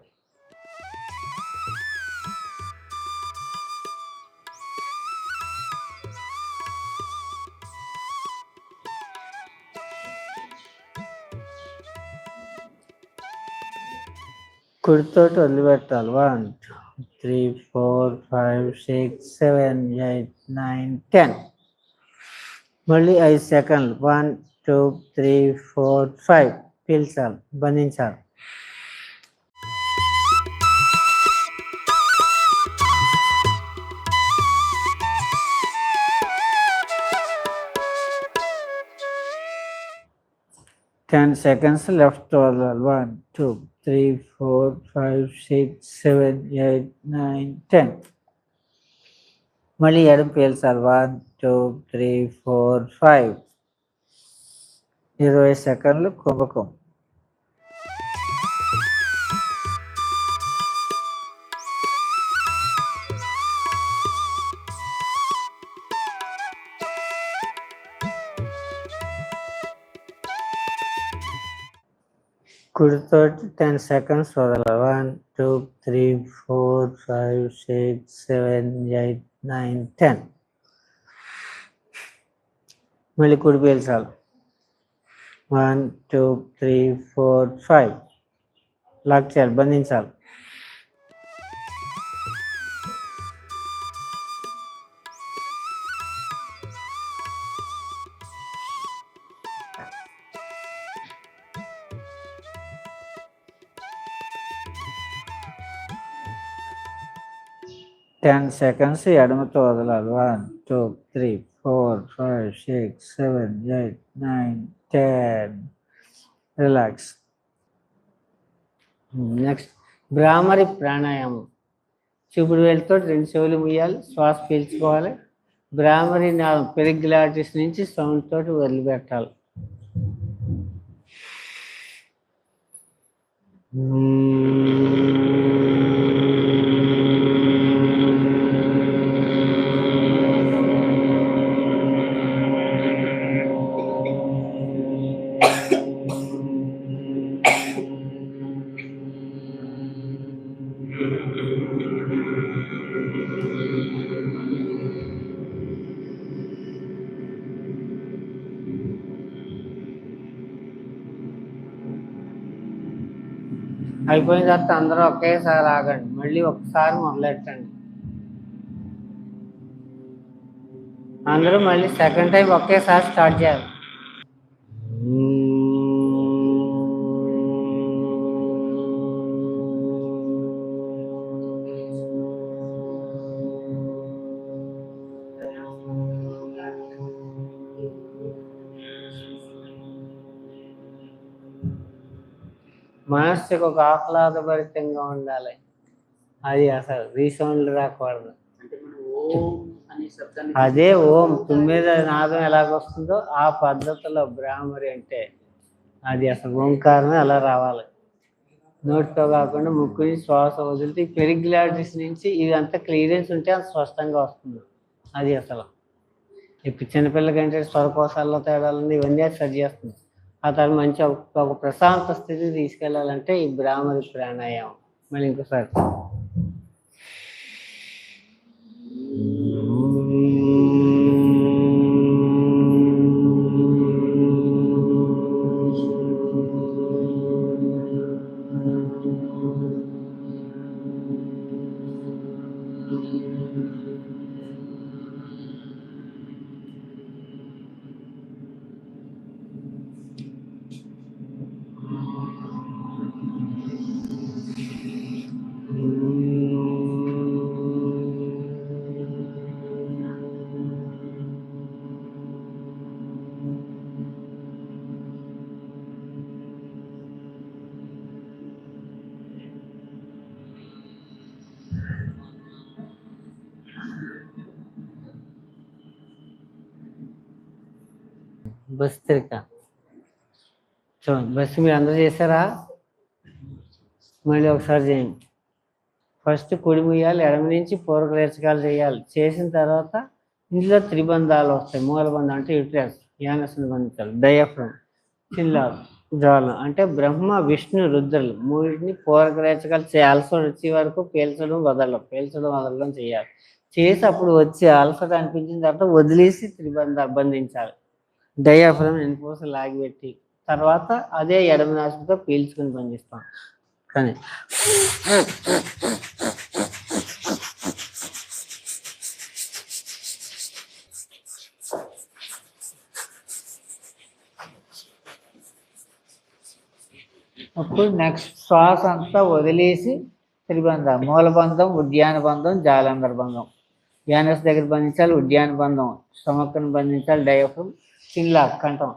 కుడితోటి వదిలిపెట్టాలి. 1, 2, 3, 4, 5, 6, 7, 8, 9, 10. మళ్ళీ 5 సెకండ్లు. 1, 2, 3, 4, 5. పీల్చాలి, బంధించాలి. Ten seconds left వదలాలి. 1, 2, 3, 4, 5, 6, 7, 8, 9, 10. మళ్ళీ ఎడమ పీల్చాలి. 1, 2, 3, 4, 5. 20 సెకండ్లు కుంభకం. కుడితోటి 10 సెకండ్స్ వదలాలి. 1, 2, 3, 4, 5, 6, 7, 8, 9, 10. మళ్ళీ కుడి పీల్చాలి. 1, 2, 3, 4, 5. లాక్ చేయాలి, బంధించాలి. టెన్ సెకండ్స్ ఎడమతో వదలాలి. 1, 2, 3, 4, 5, 6, 7, 8, 9, 10. రిలాక్స్. నెక్స్ట్ భ్రామరి ప్రాణాయామం. చూపుడు వేలుతో 2 చెవులు ముయ్యాలి, శ్వాస పీల్చుకోవాలి. భ్రామరి పెరిగ్లాటిస్ నుంచి సౌండ్ తోటి వదిలిపెట్టాలి. అయిపోయిన తర్వాత అందరూ ఒకేసారి ఆగండి. మళ్ళీ ఒకసారి మొదలెట్టండి. అందరూ మళ్ళీ సెకండ్ టైం ఒకేసారి స్టార్ట్ చేయాలి. మనస్సుకు ఒక ఆహ్లాదభరితంగా ఉండాలి. అది అసలు రీసౌండ్ రాకూడదు. అదే ఓం తొమ్మిది నాదం ఎలాగొస్తుందో ఆ పద్ధతిలో బ్రాహ్మరి అంటే అది అసలు ఓంకారమే అలా రావాలి. నోటితో కాకుండా ముక్కుని శ్వాస వదిలితే పెరిగ్లాటిస్ నుంచి ఇదంతా క్లియరెన్స్ ఉంటే అంత స్పష్టంగా వస్తుంది. అది అసలు ఇప్పుడు చిన్నపిల్లకంటే స్వరకోశాల్లో తేడాలని ఇవన్నీ సరి చేస్తుంది. ఆ తర్వాత మంచి ఒక ప్రశాంత స్థితికి తీసుకెళ్ళాలంటే ఈ బ్రాహ్మరి ప్రాణాయామం. మళ్ళీ ఇంకోసారి భస్త్రిక చూడండి. బస్సు మీరు అందరూ చేశారా? మళ్ళీ ఒకసారి చేయండి. ఫస్ట్ కుడి ముయ్యాలి, ఎడమ నుంచి పూర్వక రేచకాలు చేయాలి. చేసిన తర్వాత ఇందులో త్రిబంధాలు వస్తాయి. మూలబంధం అంటే యూట్రస్, యానస్ను బంధించాలి. డయాఫ్రమ్, చిల్లాలు, జ్వాలం అంటే బ్రహ్మ విష్ణు రుద్రులు మూడింటిని పూర్వక రేచకాలు అలసట వచ్చే వరకు పీల్చడం వదలడం చేయాలి. చేసి అప్పుడు వచ్చి అలసట అనిపించిన తర్వాత వదిలేసి బంధించాలి. డయాఫ్రమ్ ఎన్నిపోస లాగిపెట్టి తర్వాత అదే ఎడమ నాసికతో పీల్చుకుని బంధిస్తాం. కానీ అప్పుడు నెక్స్ట్ శ్వాస అంతా వదిలేసి త్రిబంధం, మూలబంధం, ఉద్యాన బంధం, జాలంధర బంధం. యానస్ దగ్గర బంధించాలి, ఉద్యాన బంధం స్టమక్ను బంధించాలి, డయాఫ్రమ్, చిల్లా కంఠం.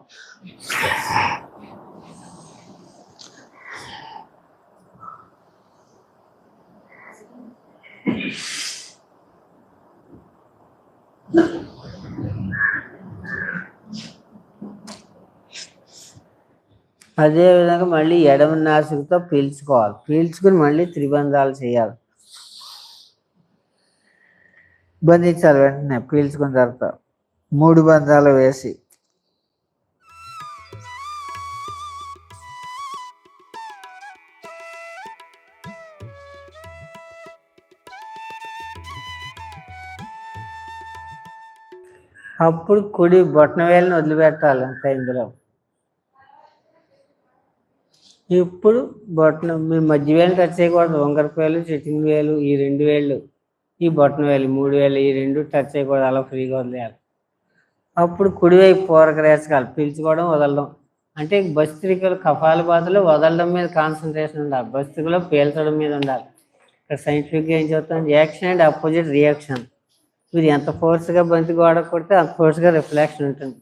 అదేవిధంగా మళ్ళీ ఎడమ నాసికతో పీల్చుకోవాలి. పీల్చుకుని మళ్ళీ త్రిబంధాలు చేయాలి. బంధించాలి. వెంటనే పీల్చుకున్న తర్వాత 3 బంధాలు వేసి అప్పుడు కుడి బొట్టన వేలుని వదిలిపెట్టాలి. అంతే ఇందులో. ఇప్పుడు బొట్టన మీ మధ్య వేలు టచ్ చేయకూడదు. వంగరపు వేలు, చిటింగ్ వేలు, ఈ 2 వేళ్ళు, ఈ బొట్టన వేలు 3 వేలు, ఈ 2 టచ్ చేయకూడదు. అలా ఫ్రీగా వదిలేయాలి. అప్పుడు కుడివైపు పూరక రేచకాలు పీల్చుకోవడం, వదలడం. అంటే భస్త్రికలు కపాల బాధలో వదలడం మీద కాన్సన్ట్రేషన్ ఉండాలి. భస్త్రికలో పీల్చడం మీద ఉండాలి. ఇక్కడ సైంటిఫిక్గా ఏం చెప్తాను, యాక్షన్ అండ్ అపోజిట్ రియాక్షన్. మీరు ఎంత ఫోర్స్గా బంతి గోడ కొడితే అంత ఫోర్స్గా రిఫ్లెక్షన్ ఉంటుంది.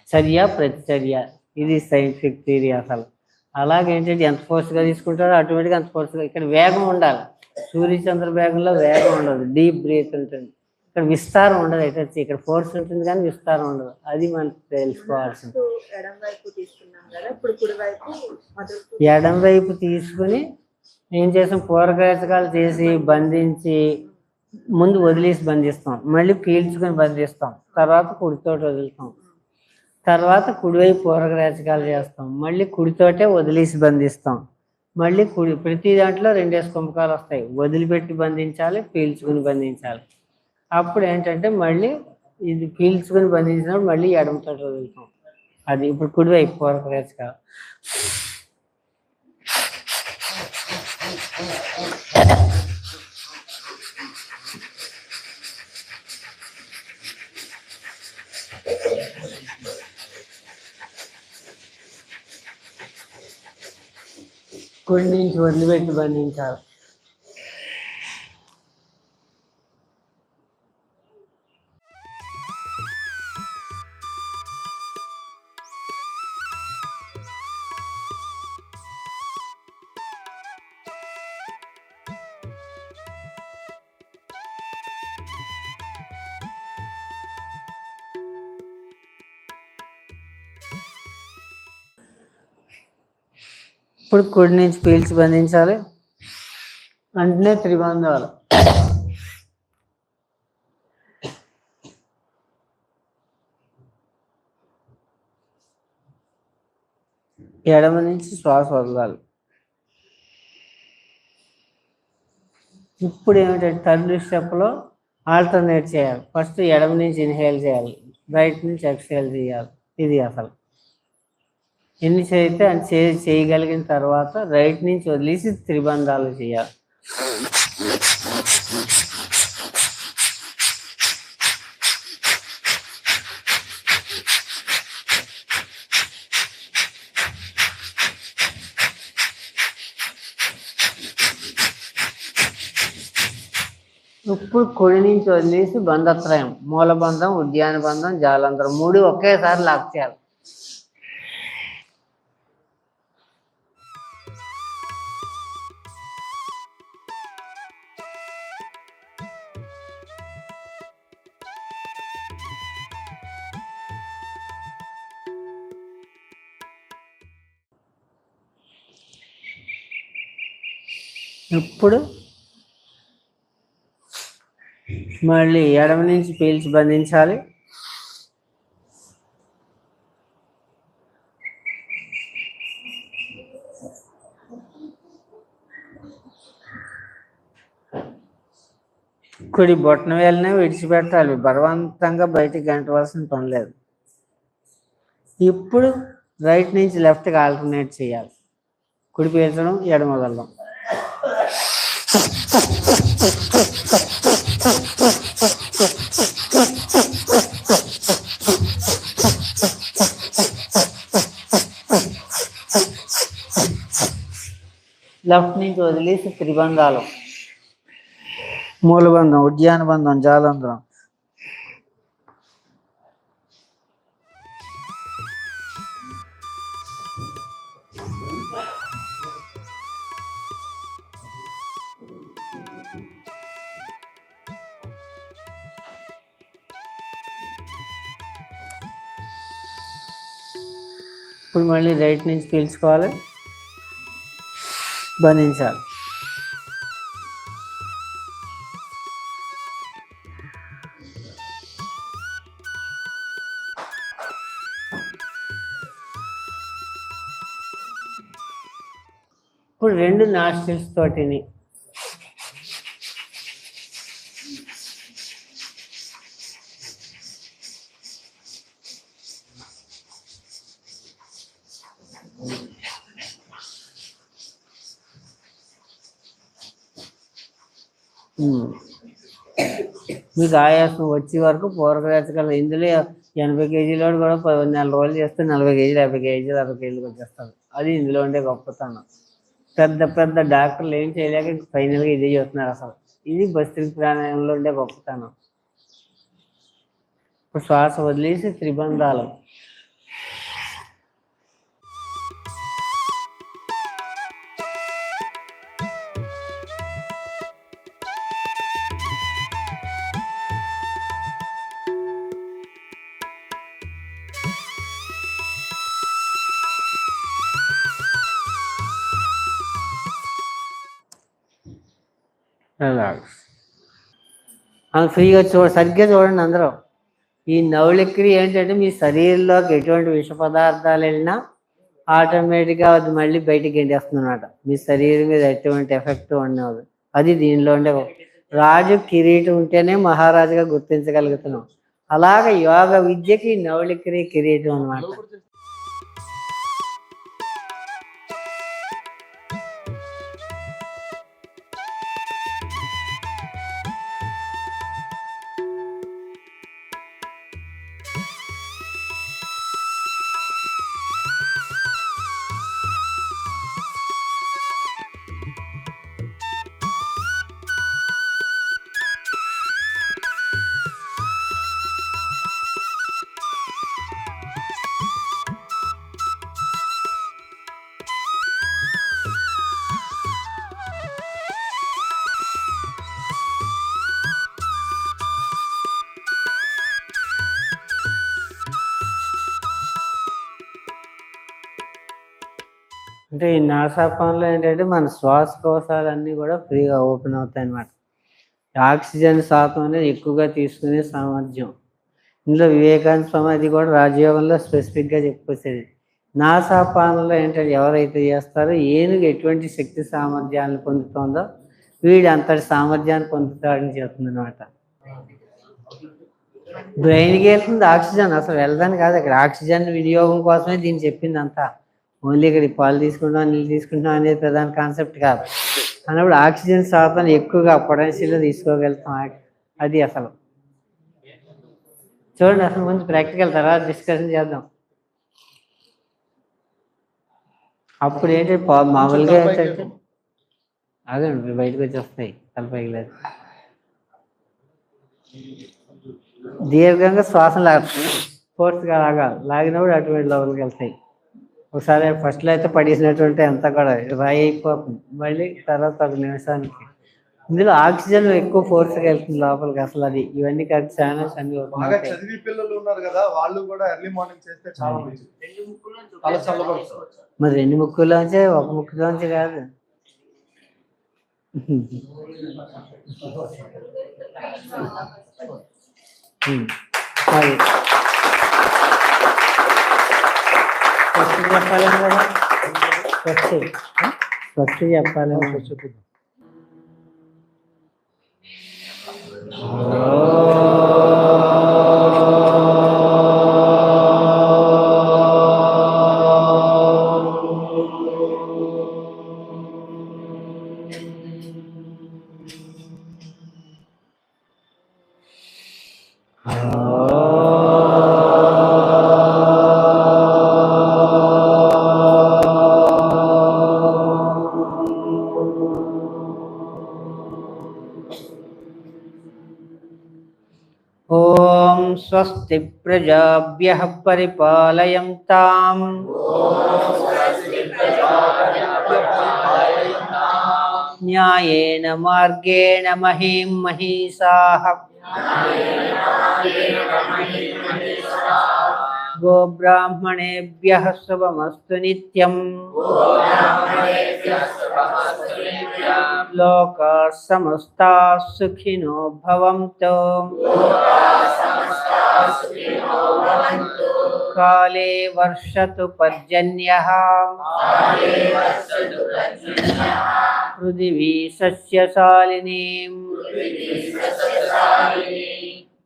చర్య ప్రతిచర్య, ఇది సైంటిఫిక్ థియరీ అసలు. అలాగేంటంటే ఎంత ఫోర్స్గా తీసుకుంటారో ఆటోమేటిక్గా అంత ఫోర్స్గా. ఇక్కడ వేగం ఉండాలి. సూర్యచంద్ర వేగంలో వేగం ఉండదు, డీప్ బ్రీత్ ఉంటుంది. ఇక్కడ విస్తారం ఉండదు. అయితే ఇక్కడ ఫోర్స్ ఉంటుంది కానీ విస్తారం ఉండదు. అది మనకు తెలుసుకోవాల్సింది. ఎడం వైపు తీసుకుని ఏం చేసాం, పూరకరేచకాలు చేసి బంధించి ముందు వదిలేసి బంధిస్తాం, మళ్ళీ పీల్చుకొని బంధిస్తాం, తర్వాత కుడితోటి వదులుతాం, తర్వాత కుడివైపు పూరకరేచకాలు చేస్తాం, మళ్ళీ కుడితోటే వదిలేసి బంధిస్తాం, మళ్ళీ కుడి. ప్రతి దాంట్లో 2 కుంభకాలు వస్తాయి. వదిలిపెట్టి బంధించాలి, పీల్చుకుని బంధించాలి. అప్పుడు ఏంటంటే మళ్ళీ ఇది పీల్చుకుని బంధించినప్పుడు మళ్ళీ ఎడమతోటి వదులుతాం. అది ఇప్పుడు కుడివైపు పూరకరేచకాలు. కుడి నుంచి వదిలిపెట్టి బంధించాలి. ఇప్పుడు కుడి నుంచి పీల్చి బంధించాలి. వెంటనే త్రిబంధాలు. ఎడమ నుంచి శ్వాస వదలాలి. ఇప్పుడు ఏమిటంటే థర్డ్ స్టెప్లో ఆల్టర్నేట్ చేయాలి. ఫస్ట్ ఎడమ నుంచి ఇన్హేల్ చేయాలి, రైట్ నుంచి ఎక్స్హేల్ చేయాలి. ఇది అసలు ఎన్ని చేస్తే అని చేయగలిగిన తర్వాత రైట్ నుంచి వదిలేసి త్రిబంధాలు చేయాలి. ఇప్పుడు కుడి నుంచి వదిలేసి బంధత్రయం, మూలబంధం, ఉద్యాన బంధం, జాలంతరం 3 ఒకేసారి లాక్ చేయాలి. ఇప్పుడు మళ్ళీ ఎడమ నుంచి పీల్చి బంధించాలి. కుడి బొట్టన వేలనే విడిచిపెట్టాలి, బలవంతంగా బయటికి గంటవలసిన పని లేదు. ఇప్పుడు రైట్ నుంచి లెఫ్ట్కి ఆల్టర్నేట్ చేయాలి. కుడి పీల్చడం, ఎడమ వదలడం. లెఫ్ట్ నుంచి వదిలేసి త్రిబంధాలు, మూలబంధం, ఉద్యాన బంధం, జాలంతరం. ఇప్పుడు మళ్ళీ రైట్ నుంచి పీల్చుకోవాలి, బంధించాలి. ఇప్పుడు 2 నాస్ట్రిల్స్ తోటిని మీకు ఆయాసం వచ్చే వరకు పూర్వవేత్తకలు. ఇందులో 80 కేజీలు కూడా 10 నెల రోజులు చేస్తే 40 కేజీలు, 50 కేజీలు, 60 కేజీలు వచ్చేస్తారు. అది ఇందులో ఉండే గొప్పతనం. పెద్ద పెద్ద డాక్టర్లు ఏం చేయలేక ఫైనల్గా ఇదే చూస్తున్నారు. అసలు ఇది భస్త్రిక ప్రాణాయామంలో ఉండే గొప్పతనం. ఇప్పుడు శ్వాస వదిలేసి త్రిబంధాలు. ఫ్రీగా సరిగ్గా చూడండి అందరూ. ఈ నవలిక్రి ఏంటంటే మీ శరీరంలోకి ఎటువంటి విష పదార్థాలు వెళ్ళినా ఆటోమేటిక్గా అది మళ్ళీ బయటికి గెంటేస్తుంది అన్నమాట. మీ శరీరం మీద ఎటువంటి ఎఫెక్ట్ ఉండదు. అది దీనిలో ఉండే రాజు కిరీటం ఉంటేనే మహారాజుగా గుర్తించగలుగుతున్నాం. అలాగే యోగ విద్యకి నవలిక్రి కిరీటం అన్నమాట. అంటే ఈ నాసాపానంలో ఏంటంటే మన శ్వాసకోశాలన్నీ కూడా ఫ్రీగా ఓపెన్ అవుతాయి అన్నమాట. ఆక్సిజన్ శాతం అనేది ఎక్కువగా తీసుకునే సామర్థ్యం. ఇందులో వివేకానంద స్వామి అది కూడా రాజయోగంలో స్పెసిఫిక్గా చెప్పుకొచ్చేది. నాసాపానంలో ఏంటంటే ఎవరైతే చేస్తారో ఏనుగు ఎటువంటి శక్తి సామర్థ్యాలను పొందుతుందో వీడు అంతటి సామర్థ్యాన్ని పొందుతాడని చెప్తుంది అనమాట. బ్రెయిన్కి వెళ్తుంది ఆక్సిజన్, అసలు వెళ్ళదని కాదు, ఇక్కడ ఆక్సిజన్ వినియోగం కోసమే దీన్ని చెప్పింది అంతా. ఓన్లీ ఇక్కడ పాలు తీసుకుంటాం నీళ్ళు తీసుకుంటాం అనేది ప్రధాన కాన్సెప్ట్ కాదు. అన్నప్పుడు ఆక్సిజన్ శాతం ఎక్కువగా పొటెన్షియల్లో తీసుకోగలుగుతాం. అది అసలు చూడండి, అసలు ముందు ప్రాక్టికల్ తర్వాత డిస్కషన్ చేద్దాం. అప్పుడు ఏంటి మామూలుగా ఏంటంటే అదండి బయటకు వచ్చి వస్తాయి తలపైకి లేదు. దీర్ఘంగా శ్వాస ఫోర్స్గా లాగినప్పుడు అటువంటి లోపలికి వెళ్తాయి. ఒకసారి ఫస్ట్లో అయితే పడేసినటువంటి అంతా కూడా రాయి అయిపోతుంది. మళ్ళీ తర్వాత ఒక నిమిషానికి ఇందులో ఆక్సిజన్ ఎక్కువ ఫోర్స్గా వెళ్తుంది లోపలికి. అసలు అది ఇవన్నీ కరెక్ట్ ఛానల్స్ అన్ని మరి 2 ముక్కుల్లోంచే ఒక ముక్కులోంచి కాదు. అది చెప్పాలి కదా, ఫస్ట్ చెప్పాలి. ఓం స్వస్తి ప్రజాభ్యః పరిపాలయంతాం న్యాయేన మార్గేణ మహీం మహీషాః గోబ్రాహ్మణేభ్యః శుభమస్తు నిత్యం. లోకాః సమస్తాః సుఖినో భవంతు. కాలే వర్షతు పర్జన్యః పృథివీ సస్యశాలినీ.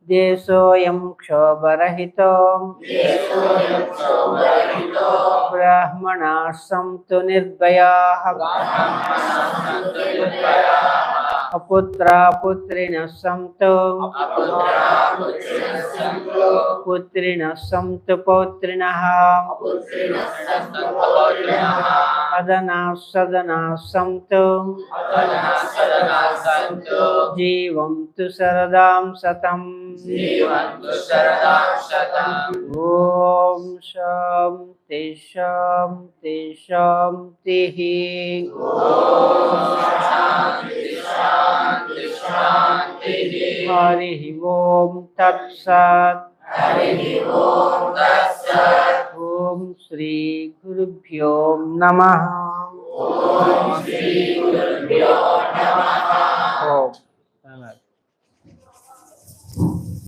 దేశోయం క్షోభరహితో బ్రాహ్మణాః సంతు నిర్భయాః. అపుత్రా పుత్రిణః సంతు పుత్రిణః సంతు పౌత్రిణః. అదనాః సదనాః సంతు జీవంతు శరదాం శతం. ఓం శాంతి శాంతి శాంతి. హరి ఓం తత్సత్. ఓం శ్రీ గురుభ్యో నమః. ఓం